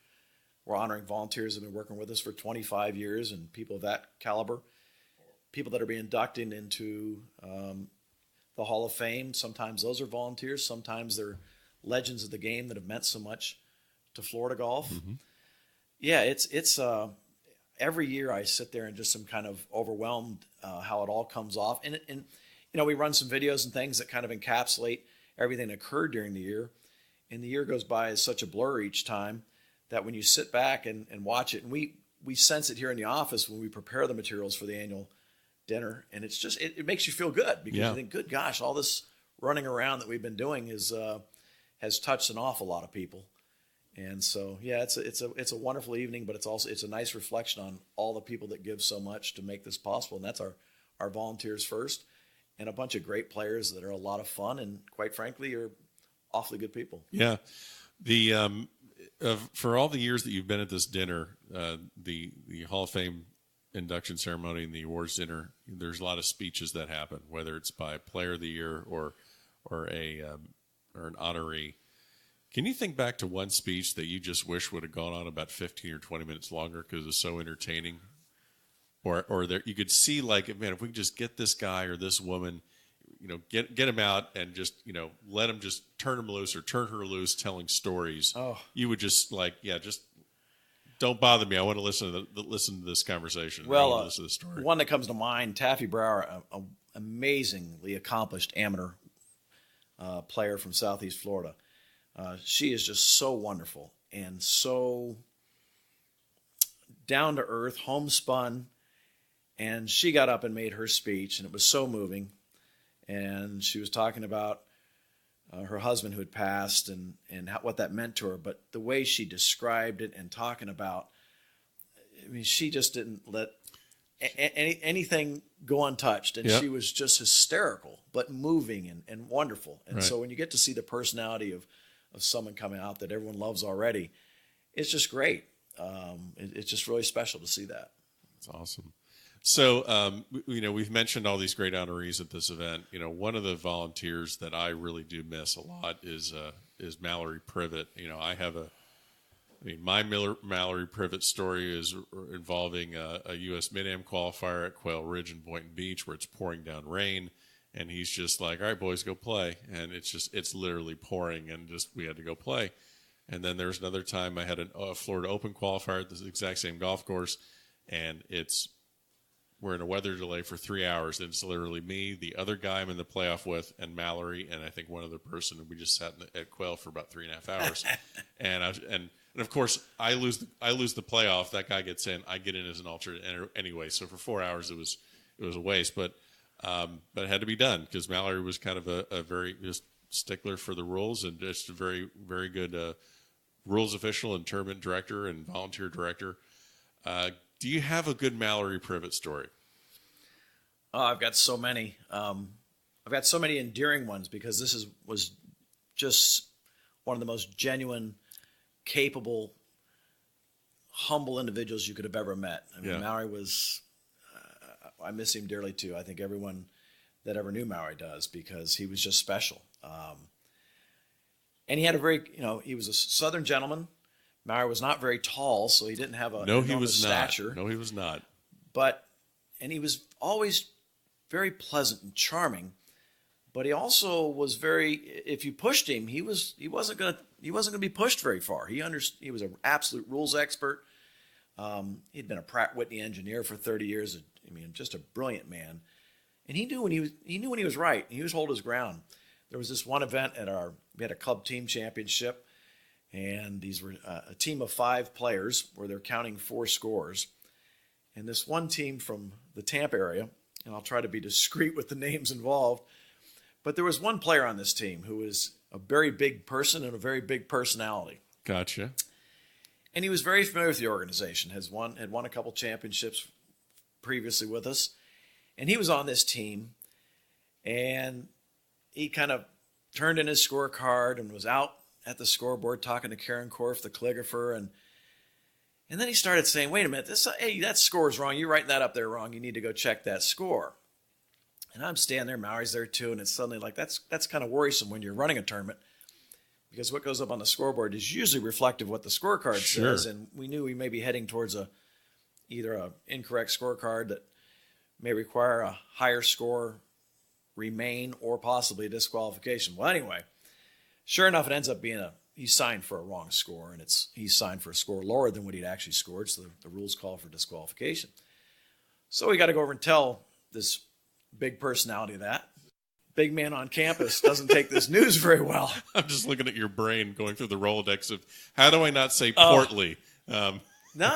We're honoring volunteers that have been working with us for 25 years and people of that caliber. People that are being inducted into the Hall of Fame. Sometimes those are volunteers. Sometimes they're legends of the game that have meant so much to Florida golf. Mm-hmm. Yeah, it's every year I sit there and just am kind of overwhelmed how it all comes off. And we run some videos and things that kind of encapsulate everything that occurred during the year. And the year goes by as such a blur each time that when you sit back and watch it, and we sense it here in the office when we prepare the materials for the annual dinner, and it's just it makes you feel good because you think, good gosh, all this running around that we've been doing has touched an awful lot of people. And so it's a wonderful evening, but it's a nice reflection on all the people that give so much to make this possible, and that's our volunteers first, and a bunch of great players that are a lot of fun and quite frankly are awfully good people. Yeah, the for all the years that you've been at this dinner, the Hall of Fame induction ceremony and the awards dinner, there's a lot of speeches that happen, whether it's by Player of the Year or an honoree. Can you think back to one speech that you just wish would have gone on about 15 or 20 minutes longer because it was so entertaining? Or there, you could see, like, man, if we could just get this guy or this woman, get him out and just, let him just turn him loose or turn her loose telling stories. Oh. You would just just don't bother me. I want to listen to this conversation. Well, listen to the story. One that comes to mind, Taffy Brower, an amazingly accomplished amateur player from Southeast Florida. She is just so wonderful and so down to earth, homespun, and she got up and made her speech, and it was so moving. And she was talking about her husband who had passed and what that meant to her. But the way she described it and talking about, I mean, she just didn't let anything go untouched. And she was just hysterical, but moving and wonderful. And so when you get to see the personality of someone coming out that everyone loves already, it's just great. It's just really special to see that. That's awesome. So, we've mentioned all these great honorees at this event. One of the volunteers that I really do miss a lot is Mallory Privet. My Mallory Privet story is involving a U.S. Mid-Am qualifier at Quail Ridge in Boynton Beach where it's pouring down rain. And he's just like, all right, boys, go play. And it's literally pouring and we had to go play. And then there's another time I had a Florida Open qualifier at the exact same golf course. And we're in a weather delay for 3 hours. And it's literally me, the other guy I'm in the playoff with, and Mallory, and I think one other person. And we just sat at Quail for about 3.5 hours. and of course, I lose the playoff. That guy gets in. I get in as an alternate anyway. So for 4 hours, it was a waste. But it had to be done because Mallory was kind of a very just stickler for the rules and just a very, very good rules official and tournament director and volunteer director. Do you have a good Mallory Privet story? Oh, I've got so many. I've got so many endearing ones because this was just one of the most genuine, capable, humble individuals you could have ever met. I mean, Mallory was, I miss him dearly too. I think everyone that ever knew Mallory does because he was just special. And he had he was a Southern gentleman. Mallory was not very tall, so he didn't have stature. No, he was not. And he was always very pleasant and charming. But he also was if you pushed him, he wasn't going to be pushed very far. He was an absolute rules expert. He'd been a Pratt Whitney engineer for 30 years. I mean, just a brilliant man. And he knew when he was right. He was hold his ground. There was this one event we had a club team championship, and these were a team of 5 players where they're counting 4 scores. And this one team from the Tampa area, and I'll try to be discreet with the names involved, but there was one player on this team who was a very big person and a very big personality. Gotcha. And he was very familiar with the organization, had won a couple championships previously with us. And he was on this team, and he kind of turned in his scorecard and was out at the scoreboard talking to Karen Korf, the calligrapher, and then he started saying, wait a minute, that score's wrong. You're writing that up there wrong. You need to go check that score. And I'm standing there, Mallory's there too, and it's suddenly like that's kind of worrisome when you're running a tournament because what goes up on the scoreboard is usually reflective of what the scorecard says, and we knew we may be heading towards either an incorrect scorecard that may require a higher score remain or possibly a disqualification. Well, anyway, sure enough, it ends up being he signed for a wrong score, and he signed for a score lower than what he'd actually scored, so the rules call for disqualification. So we got to go over and tell this big personality that. Big man on campus doesn't take this news very well. I'm just looking at your brain going through the Rolodex of how do I not say portly? No,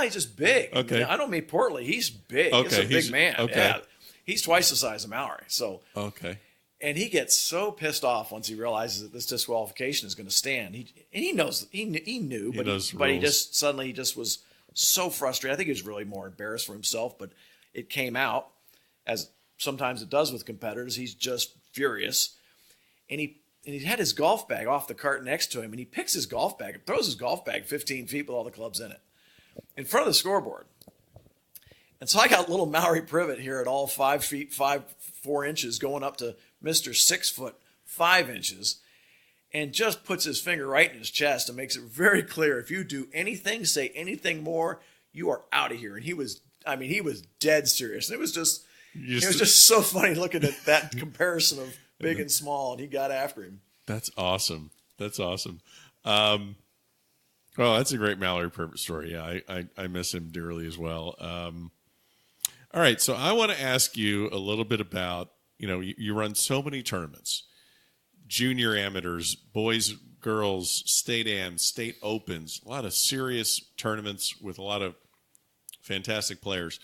he's just big. Okay. I don't mean portly. He's big. Okay. He's a big man. Okay. Yeah. He's twice the size of Mallory. So okay. And he gets so pissed off once he realizes that this disqualification is going to stand. He knows he knew, but he just was so frustrated. I think he was really more embarrassed for himself, but it came out as sometimes it does with competitors. He's just furious, and he had his golf bag off the cart next to him, and he picks his golf bag and throws his golf bag 15 feet with all the clubs in it in front of the scoreboard. And so I got little Mallory Privet here at all 5 feet 4 inches going up to Mr. 6 foot 5 inches, and just puts his finger right in his chest and makes it very clear, if you do anything, say anything more, you are out of here. And he was dead serious. And it was just so funny looking at that comparison of big and small, and he got after him. That's awesome. Well, that's a great Mallory Privet story. Yeah, I miss him dearly as well. All right, so I want to ask you a little bit about, you run so many tournaments, junior amateurs, boys, girls, state ams, state opens, a lot of serious tournaments with a lot of fantastic players.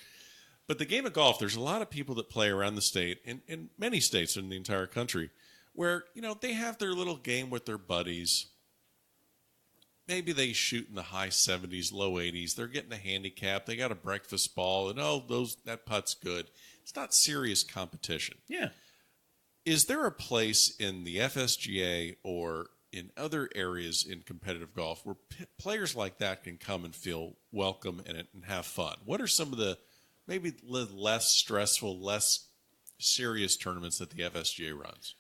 But the game of golf, there's a lot of people that play around the state, in many states in the entire country, where, they have their little game with their buddies. maybe they shoot in the high 70s, low 80s. They're getting a handicap. They got a breakfast ball, and that putt's good. It's not serious competition. Yeah. Is there a place in the FSGA or in other areas in competitive golf where players like that can come and feel welcome in it and have fun? What are some of the maybe less stressful, less serious tournaments that the FSGA runs?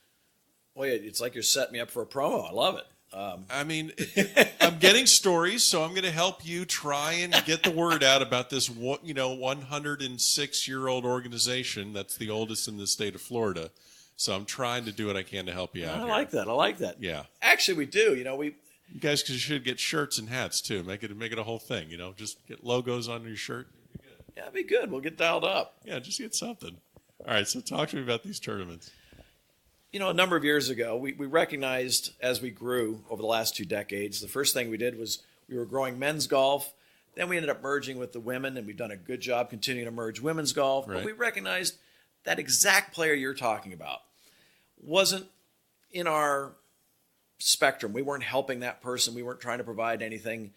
Well, it's like you're setting me up for a promo. I love it. I'm getting stories, so I'm going to help you try and get the word out about this, 106-year-old organization that's the oldest in the state of Florida. So I'm trying to do what I can to help you out. I like that. Yeah. Actually, we do. You guys should get shirts and hats too. Make it a whole thing. Just get logos on your shirt. Yeah, it'd be good. We'll get dialed up. Yeah, just get something. All right. So talk to me about these tournaments. A number of years ago, we recognized as we grew over the last 2 decades, the first thing we did was we were growing men's golf. Then we ended up merging with the women, and we've done a good job continuing to merge women's golf. Right. But we recognized that exact player you're talking about wasn't in our spectrum. We weren't helping that person. We weren't trying to provide anything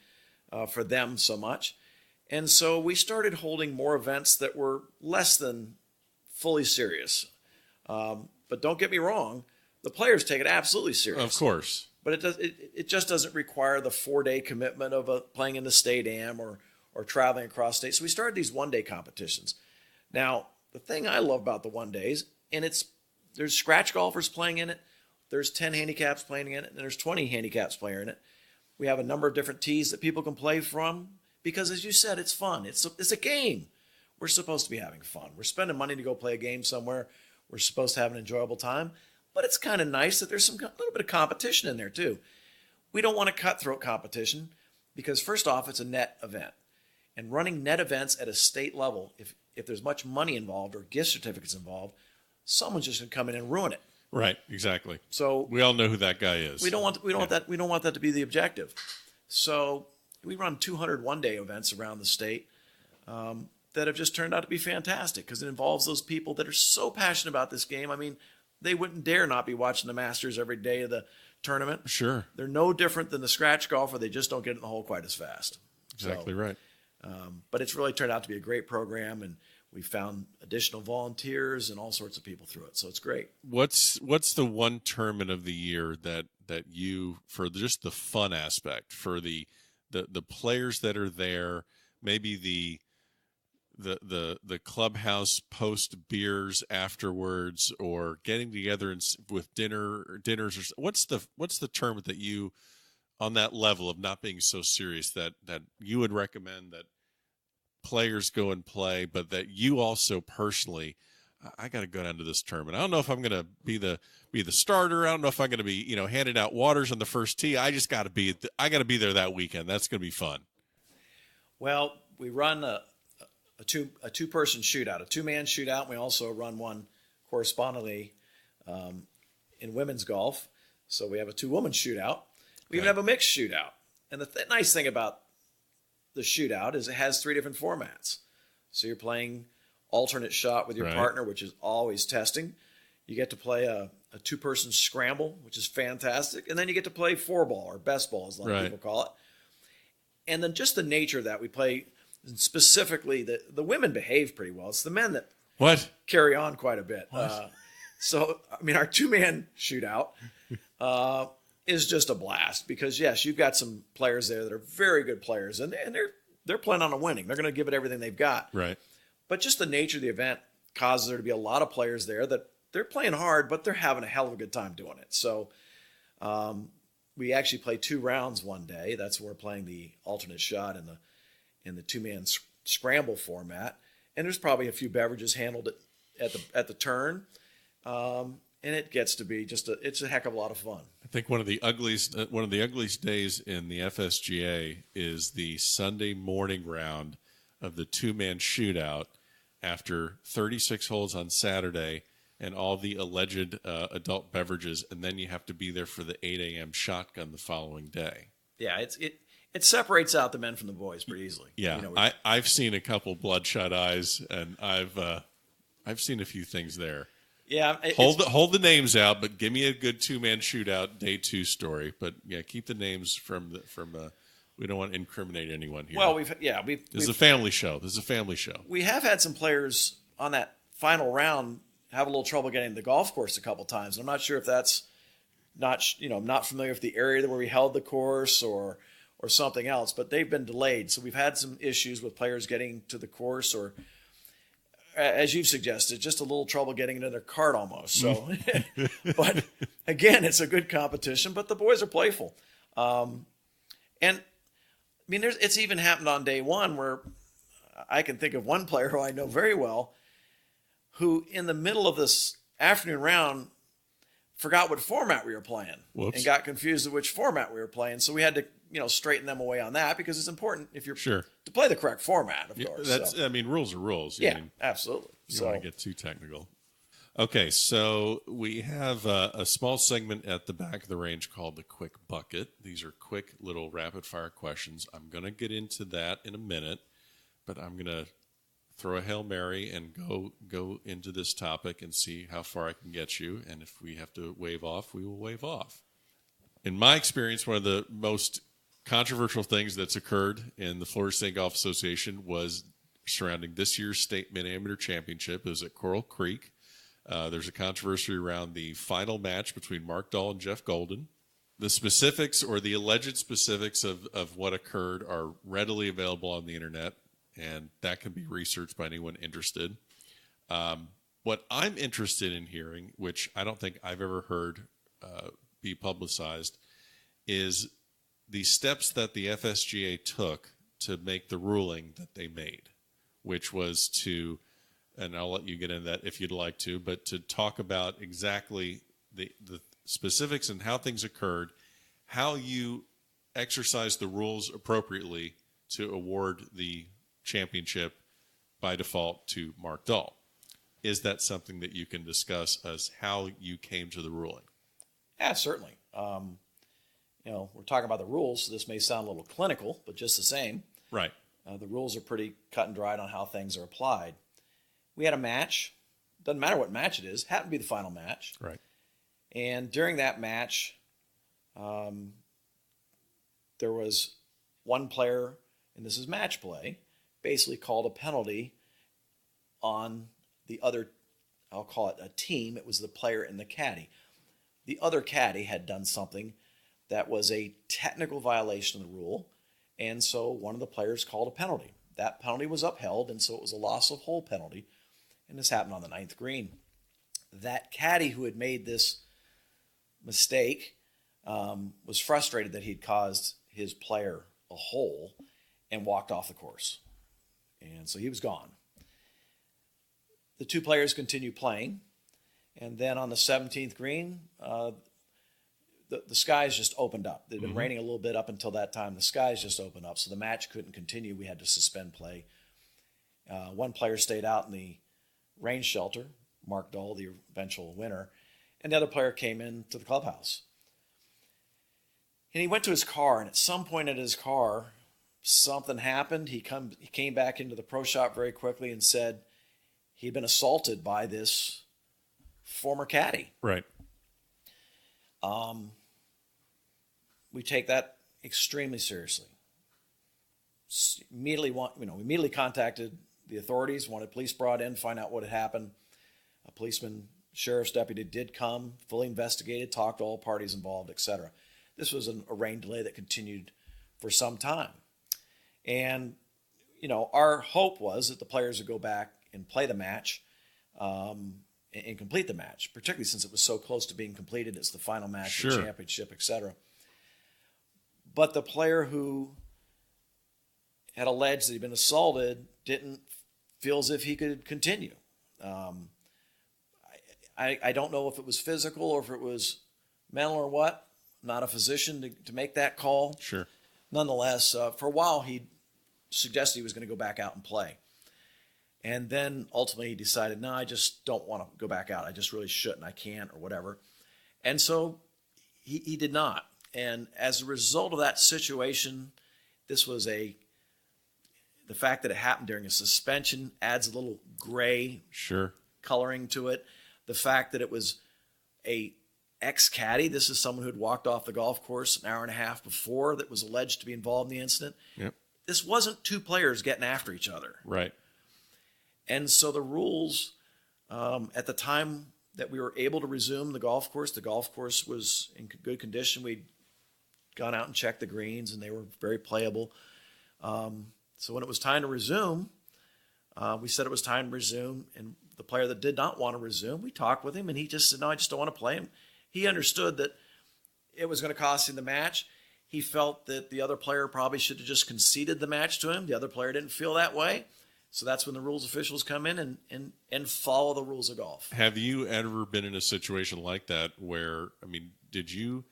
for them so much. And so we started holding more events that were less than fully serious. But don't get me wrong, the players take it absolutely serious. Of course. But it just doesn't require the 4-day commitment of playing in the state am or traveling across state. So we started these one-day competitions. Now, the thing I love about the one-days, and there's scratch golfers playing in it, there's 10 handicaps playing in it, and there's 20 handicaps playing in it. We have a number of different tees that people can play from because, as you said, it's fun. It's a game. We're supposed to be having fun. We're spending money to go play a game somewhere. We're supposed to have an enjoyable time, but it's kind of nice that there's a little bit of competition in there too. We don't want a cutthroat competition because first off, it's a net event. And running net events at a state level, if there's much money involved or gift certificates involved, someone's just going to come in and ruin it. Right, exactly. So we all know who that guy is. We don't want that to be the objective. So we run 200 one-day events around the state. That have just turned out to be fantastic because it involves those people that are so passionate about this game. I mean, they wouldn't dare not be watching the Masters every day of the tournament. Sure. They're no different than the scratch golfer. They just don't get in the hole quite as fast. Exactly right. But it's really turned out to be a great program, and we found additional volunteers and all sorts of people through it. So it's great. What's the one tournament of the year that you, for just the fun aspect, for the players that are there, maybe the clubhouse post beers afterwards, or getting together with dinners, or what's the tournament that you, on that level of not being so serious, that you would recommend that players go and play, but that you also personally, I got to go down to this tournament. I don't know if I'm going to be the starter. I don't know if I'm going to be handing out waters on the first tee. I just got to be there that weekend. That's going to be fun. Well, we run a two-person shootout, a 2-man shootout. And we also run one correspondingly in women's golf. So we have a 2-woman shootout. We even have a mixed shootout. And the nice thing about the shootout is it has 3 different formats. So you're playing alternate shot with your partner, which is always testing. You get to play a 2-person scramble, which is fantastic. And then you get to play 4-ball or best ball, as a lot of people call it. And then just the nature of that, we play specifically, the women behave pretty well. It's the men that carry on quite a bit. So, I mean, our 2-man shootout is just a blast because, yes, you've got some players there that are very good players, and they're planning on winning. They're going to give it everything they've got. Right. But just the nature of the event causes there to be a lot of players there that they're playing hard, but they're having a hell of a good time doing it. So we actually play 2 rounds one day. That's when we're playing the alternate shot in the 2-man scramble format. And there's probably a few beverages handled at the turn. And it gets to be it's a heck of a lot of fun. I think one of the ugliest days in the FSGA is the Sunday morning round of the 2-man shootout after 36 holes on Saturday and all the alleged adult beverages, and then you have to be there for the 8 a.m. shotgun the following day. Yeah, it separates out the men from the boys pretty easily. Yeah, I've seen a couple bloodshot eyes, and I've seen a few things there. Yeah, hold the names out, but give me a good 2-man shootout day 2 story. But yeah, keep the names from. We don't want to incriminate anyone here. Well, this is a family show. We have had some players on that final round have a little trouble getting to the golf course a couple times. I'm not sure if that's not familiar with the area where we held the course or something else, but they've been delayed. So we've had some issues with players getting to the course, or as you've suggested, just a little trouble getting into their cart almost. So, but again, it's a good competition, but the boys are playful. And I mean, it's even happened on day 1 where I can think of one player who I know very well who in the middle of this afternoon round forgot what format we were playing. Whoops. And got confused at which format we were playing. So we had to, straighten them away on that, because it's important if you're sure to play the correct format, of course. Rules are rules. Yeah, absolutely. You don't want to get too technical. Okay, so we have a small segment at the back of the range called the Quick Bucket. These are quick little rapid-fire questions. I'm going to get into that in a minute, but I'm going to throw a Hail Mary and go into this topic and see how far I can get you. And if we have to wave off, we will wave off. In my experience, one of the most controversial things that's occurred in the Florida State Golf Association was surrounding this year's state mid-amateur championship. It was at Coral Creek. There's a controversy around the final match between Mark Dahl and Jeff Golden. The specifics, or the alleged specifics of what occurred, are readily available on the internet, and that can be researched by anyone interested. What I'm interested in hearing, which I don't think I've ever heard be publicized, is the steps that the FSGA took to make the ruling that they made, which was to, and I'll let you get into that if you'd like to, but to talk about exactly the specifics and how things occurred, how you exercise the rules appropriately to award the championship by default to Mark Dahl. Is that something that you can discuss as how you came to the ruling? Yeah, certainly. We're talking about the rules, so this may sound a little clinical, but just the same. Right. The rules are pretty cut and dried on how things are applied. We had a match. Doesn't matter what match it is. Happened to be the final match. Right. And during that match, there was one player, and this is match play, basically called a penalty on the other, I'll call it a team. It was the player and the caddy. The other caddy had done something that was a technical violation of the rule, and so one of the players called a penalty. That penalty was upheld, and so it was a loss of hole penalty, and this happened on the 9th green. That caddy who had made this mistake was frustrated that he'd caused his player a hole and walked off the course. And so he was gone. The two players continued playing, and then on the 17th green, the skies just opened up. They'd been raining a little bit up until that time. The skies just opened up, so the match couldn't continue. We had to suspend play. One player stayed out in the rain shelter, Mark Dahl, the eventual winner, and the other player came into the clubhouse. And he went to his car, and at some point in his car, something happened. He came back into the pro shop very quickly and said he'd been assaulted by this former caddy. Right. We take that extremely seriously. We immediately contacted the authorities, wanted police brought in, find out what had happened. A policeman, sheriff's deputy did come, fully investigated, talked to all parties involved, etc. This was a rain delay that continued for some time. And, our hope was that the players would go back and play the match and complete the match, particularly since it was so close to being completed. It's the final match of the championship, etc. But the player who had alleged that he'd been assaulted didn't feel as if he could continue. I don't know if it was physical or if it was mental or what. I'm not a physician to make that call. Sure. Nonetheless, for a while he suggested he was going to go back out and play. And then ultimately he decided, no, I just don't want to go back out. I just really shouldn't. I can't or whatever. And so he did not. And as a result of that situation, this was the fact that it happened during a suspension adds a little gray coloring to it. the fact that it was a ex-caddy. This is someone who had walked off the golf course an hour and a half before that was alleged to be involved in the incident. Yep. This wasn't two players getting after each other. Right. And so the rules, at the time that we were able to resume the golf course was in good condition. We'd gone out and checked the greens, and they were very playable. So when it was time to resume, we said it was time to resume, and the player that did not want to resume, we talked with him, and he just said, no, I just don't want to play him. He understood that it was going to cost him the match. He felt that the other player probably should have just conceded the match to him. The other player didn't feel that way. So that's when the rules officials come in and follow the rules of golf. Have you ever been in a situation like that where, I mean, did you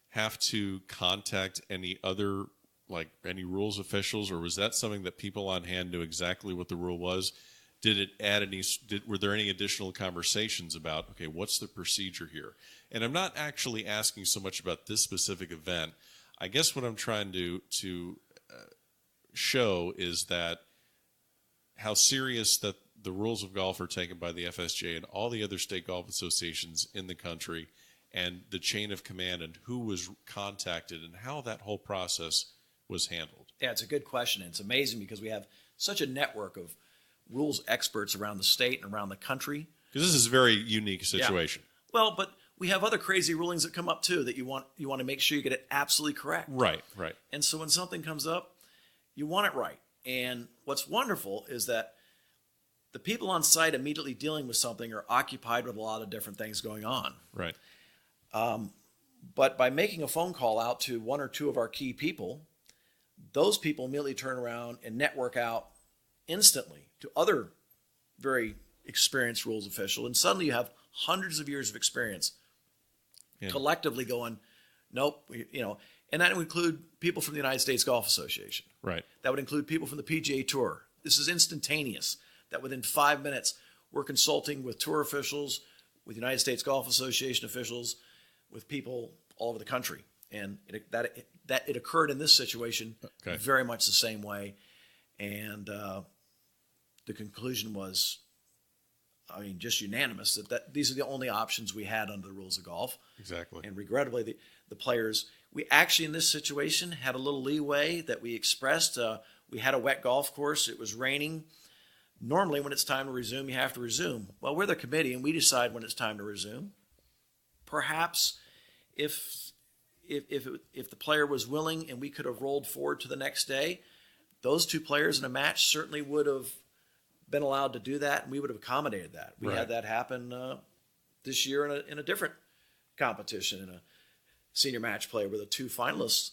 have to contact any other, like any rules officials, or was that something that people on hand knew exactly what the rule was? Did it add any, were there any additional conversations about, okay, what's the procedure here? And I'm not actually asking so much about this specific event. I guess what I'm trying to show is that how serious that the rules of golf are taken by the FSGA and all the other state golf associations in the country, and the chain of command and who was contacted and how that whole process was handled. Yeah, it's a good question. It's amazing because we have such a network of rules experts around the state and around the country. Because this is a very unique situation. Yeah. Well, but we have other crazy rulings that come up too that you want to make sure you get it absolutely correct. Right, right. And so when something comes up, you want it right. And what's wonderful is that the people on site immediately dealing with something are occupied with a lot of different things going on. Right. But by making a phone call out to one or two of our key people, those people immediately turn around and network out instantly to other very experienced rules officials. And suddenly you have hundreds of years of experience collectively going, nope, and that would include people from the United States Golf Association. Right. That would include people from the PGA Tour. This is instantaneous. That within 5 minutes, we're consulting with tour officials, with United States Golf Association officials, with people all over the country. And it occurred in this situation very much the same way. And the conclusion was, I mean, just unanimous that these are the only options we had under the rules of golf. Exactly. And regrettably, the players, we actually in this situation had a little leeway that we expressed. We had a wet golf course. It was raining. Normally, when it's time to resume, you have to resume. Well, we're the committee, and we decide when it's time to resume. Perhaps if the player was willing and we could have rolled forward to the next day, those two players in a match certainly would have been allowed to do that, and we would have accommodated that. We had that happen this year in a different competition, in a senior match play where the two finalists,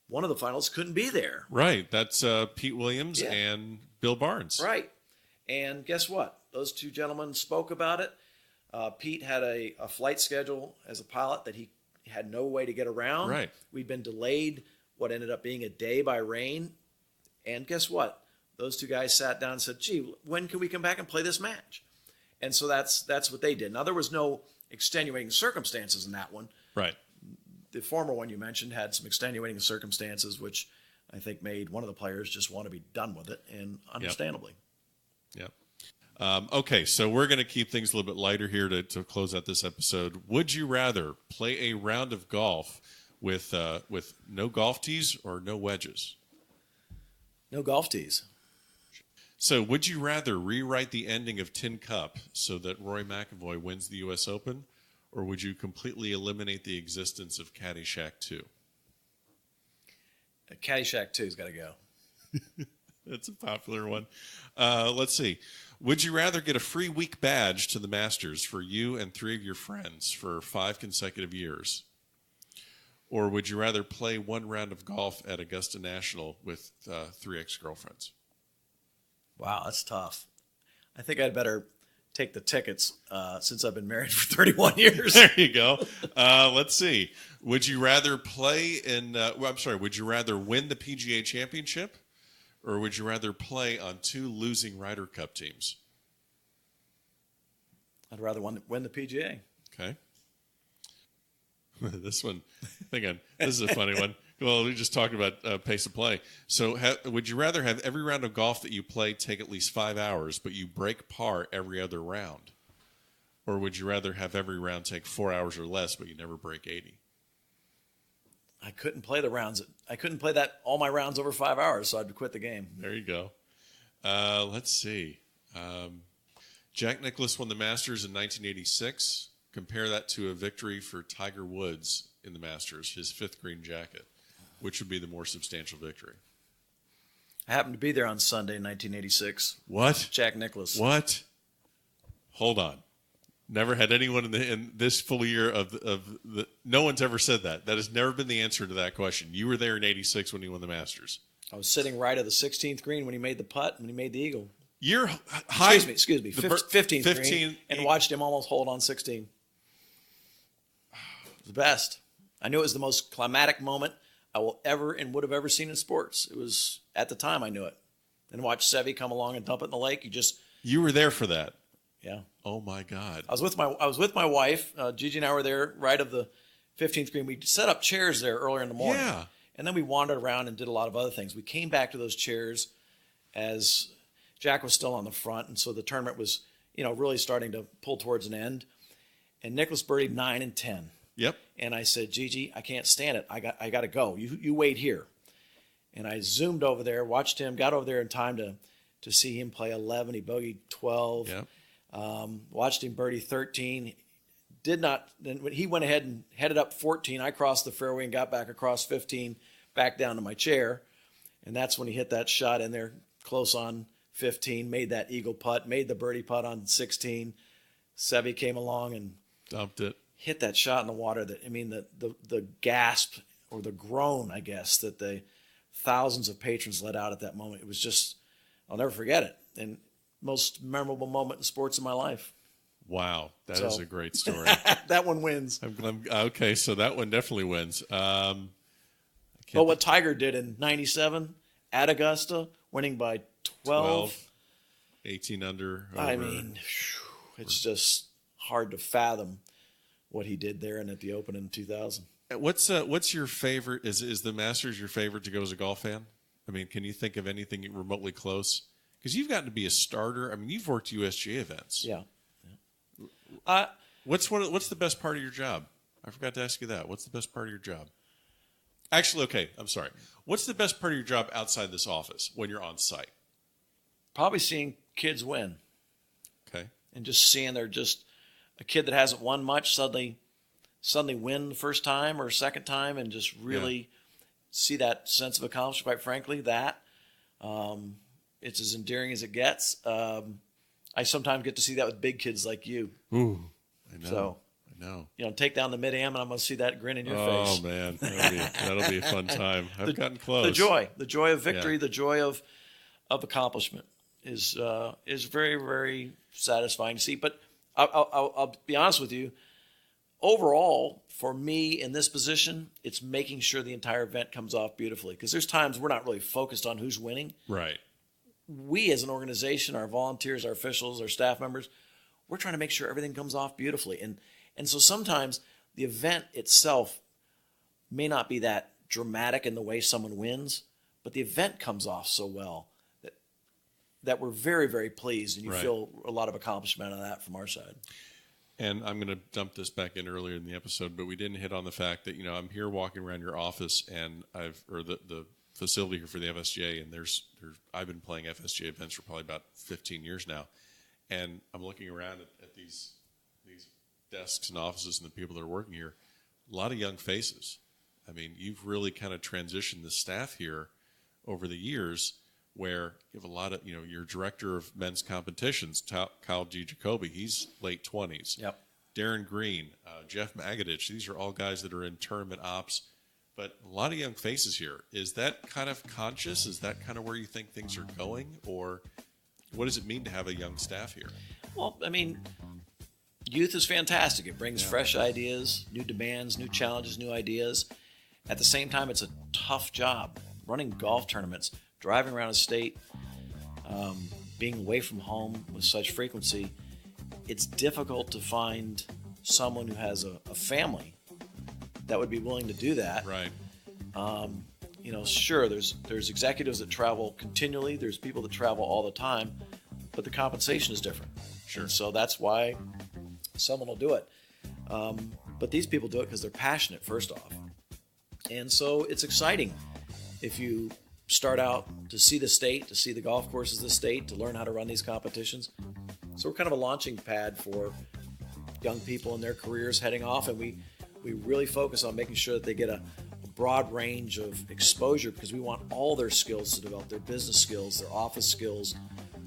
one of the finalists couldn't be there. Right. That's Pete Williams and Bill Barnes. Right. And guess what? Those two gentlemen spoke about it. Pete had a flight schedule as a pilot that he had no way to get around. Right. We'd been delayed what ended up being a day by rain. And guess what? Those two guys sat down and said, gee, when can we come back and play this match? And so that's what they did. Now, there was no extenuating circumstances in that one. Right. The former one you mentioned had some extenuating circumstances, which I think made one of the players just want to be done with it, and understandably. Yep. Okay, so we're going to keep things a little bit lighter here to close out this episode. Would you rather play a round of golf with no golf tees or no wedges? No golf tees. So would you rather rewrite the ending of Tin Cup so that Rory McIlroy wins the U.S. Open, or would you completely eliminate the existence of Caddyshack 2? Caddyshack 2's got to go. That's a popular one. Let's see. Would you rather get a free week badge to the Masters for you and 3 of your friends for 5 consecutive years? Or would you rather play 1 round of golf at Augusta National with 3 ex-girlfriends? Wow, that's tough. I think I'd better take the tickets since I've been married for 31 years. There you go. Let's see. Would you rather play would you rather win the PGA Championship, or would you rather play on 2 losing Ryder Cup teams? I'd rather win the PGA. Okay. This one, again, this is a funny one. Well, we just talked about pace of play. So would you rather have every round of golf that you play take at least 5 hours, but you break par every other round? Or would you rather have every round take 4 hours or less, but you never break 80? I couldn't play the rounds. I couldn't play all my rounds over 5 hours, so I'd quit the game. There you go. Let's see. Jack Nicklaus won the Masters in 1986. Compare that to a victory for Tiger Woods in the Masters, his 5th green jacket. Which would be the more substantial victory? I happened to be there on Sunday, 1986. What? Jack Nicklaus. What? Hold on. Never had anyone in this full year of the. No one's ever said that. That has never been the answer to that question. You were there in '86 when he won the Masters. I was sitting right at the 16th green when he made the putt, when he made the eagle. You're high. Excuse me. 15th green, and watched him almost hold on 16. It was the best. I knew it was the most climatic moment I will ever and would have ever seen in sports. It was, at the time, I knew it. And watch Seve come along and dump it in the lake. You were there for that. Yeah. Oh my God. I was with my wife. Gigi and I were there right of the 15th green. We set up chairs there earlier in the morning. Yeah. And then we wandered around and did a lot of other things. We came back to those chairs as Jack was still on the front, and so the tournament was, really starting to pull towards an end. And Nicklaus birdied 9 and 10. Yep. And I said, Gigi, I can't stand it. I got to go. You wait here. And I zoomed over there, watched him, got over there in time to see him play 11. He bogeyed 12. Yep. Watched him birdie 13. Then when he went ahead and headed up 14, I crossed the fairway and got back across 15, back down to my chair. And that's when he hit that shot in there close on 15, made that eagle putt, made the birdie putt on 16. Seve came along and dumped it. Hit that shot in the water. The gasp or the groan, I guess, that the thousands of patrons let out at that moment. It was just, I'll never forget it. And most memorable moment in sports in my life. Wow, that is a great story. That one wins. Okay, so that one definitely wins. But what Tiger did in '97 at Augusta, winning by 12, 18 under. I mean, it's just hard to fathom what he did there and at the Open in 2000. What's your favorite? Is the Masters your favorite to go as a golf fan? I mean, can you think of anything remotely close? Because you've gotten to be a starter. I mean, you've worked USGA events. Yeah. What's the best part of your job? I forgot to ask you that. What's the best part of your job? Actually, okay, I'm sorry. What's the best part of your job outside this office when you're on site? Probably seeing kids win. Okay. And just seeing they're just a kid that hasn't won much suddenly win the first time or second time and just really see that sense of accomplishment. Quite frankly, it's as endearing as it gets. I sometimes get to see that with big kids like you. Ooh, I know. So, I know. Take down the mid-am and I'm going to see that grin in your face. Oh, man. That'll be a fun time. I've gotten close. The joy of victory, the joy of accomplishment is very, very satisfying to see. But I'll be honest with you. Overall, for me in this position, it's making sure the entire event comes off beautifully. Because there's times we're not really focused on who's winning. Right. We as an organization, our volunteers, our officials, our staff members, we're trying to make sure everything comes off beautifully. And so sometimes the event itself may not be that dramatic in the way someone wins, but the event comes off so well that we're very, very pleased, and you feel a lot of accomplishment on that from our side. And I'm going to dump this back in earlier in the episode, but we didn't hit on the fact that, I'm here walking around your office and the facility here for the FSGA, and I've been playing FSGA events for probably about 15 years now, and I'm looking around at these desks and offices and the people that are working here. A lot of young faces. I mean, you've really kind of transitioned the staff here over the years, where you have a lot of, your director of men's competitions, Kyle G. Jacoby, he's late 20s. Yep. Darren Green, Jeff Magadich, these are all guys that are in tournament ops. But a lot of young faces here. Is that kind of conscious? Is that kind of where you think things are going? Or what does it mean to have a young staff here? Well, I mean, youth is fantastic. It brings fresh ideas, new demands, new challenges, new ideas. At the same time, it's a tough job. Running golf tournaments, driving around a state, being away from home with such frequency, it's difficult to find someone who has a family that would be willing to do that. Right. Sure, there's executives that travel continually. There's people that travel all the time, but the compensation is different. Sure. And so that's why someone will do it. But these people do it because they're passionate, first off. And so it's exciting if you start out to see the state, to see the golf courses of the state, to learn how to run these competitions. So we're kind of a launching pad for young people in their careers heading off, and we really focus on making sure that they get a broad range of exposure, because we want all their skills to develop, their business skills, their office skills,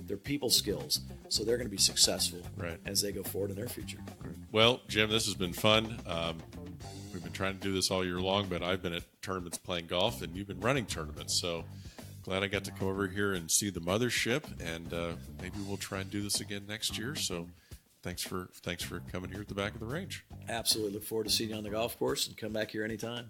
their people skills, so they're going to be successful as they go forward in their future. Well, Jim, this has been fun. We've been trying to do this all year long, but I've been at tournaments playing golf, and you've been running tournaments. So glad I got to come over here and see the mothership, and maybe we'll try and do this again next year. So thanks for coming here at the back of the range. Absolutely. Look forward to seeing you on the golf course, and come back here anytime.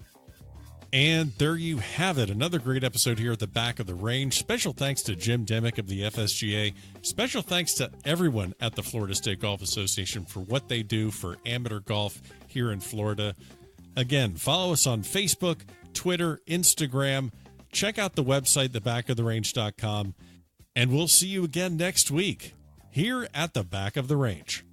And there you have it. Another great episode here at the back of the range. Special thanks to Jim Demick of the FSGA. Special thanks to everyone at the Florida State Golf Association for what they do for amateur golf here in Florida. Again, follow us on Facebook, Twitter, Instagram. Check out the website, thebackoftherange.com. And we'll see you again next week here at the back of the range.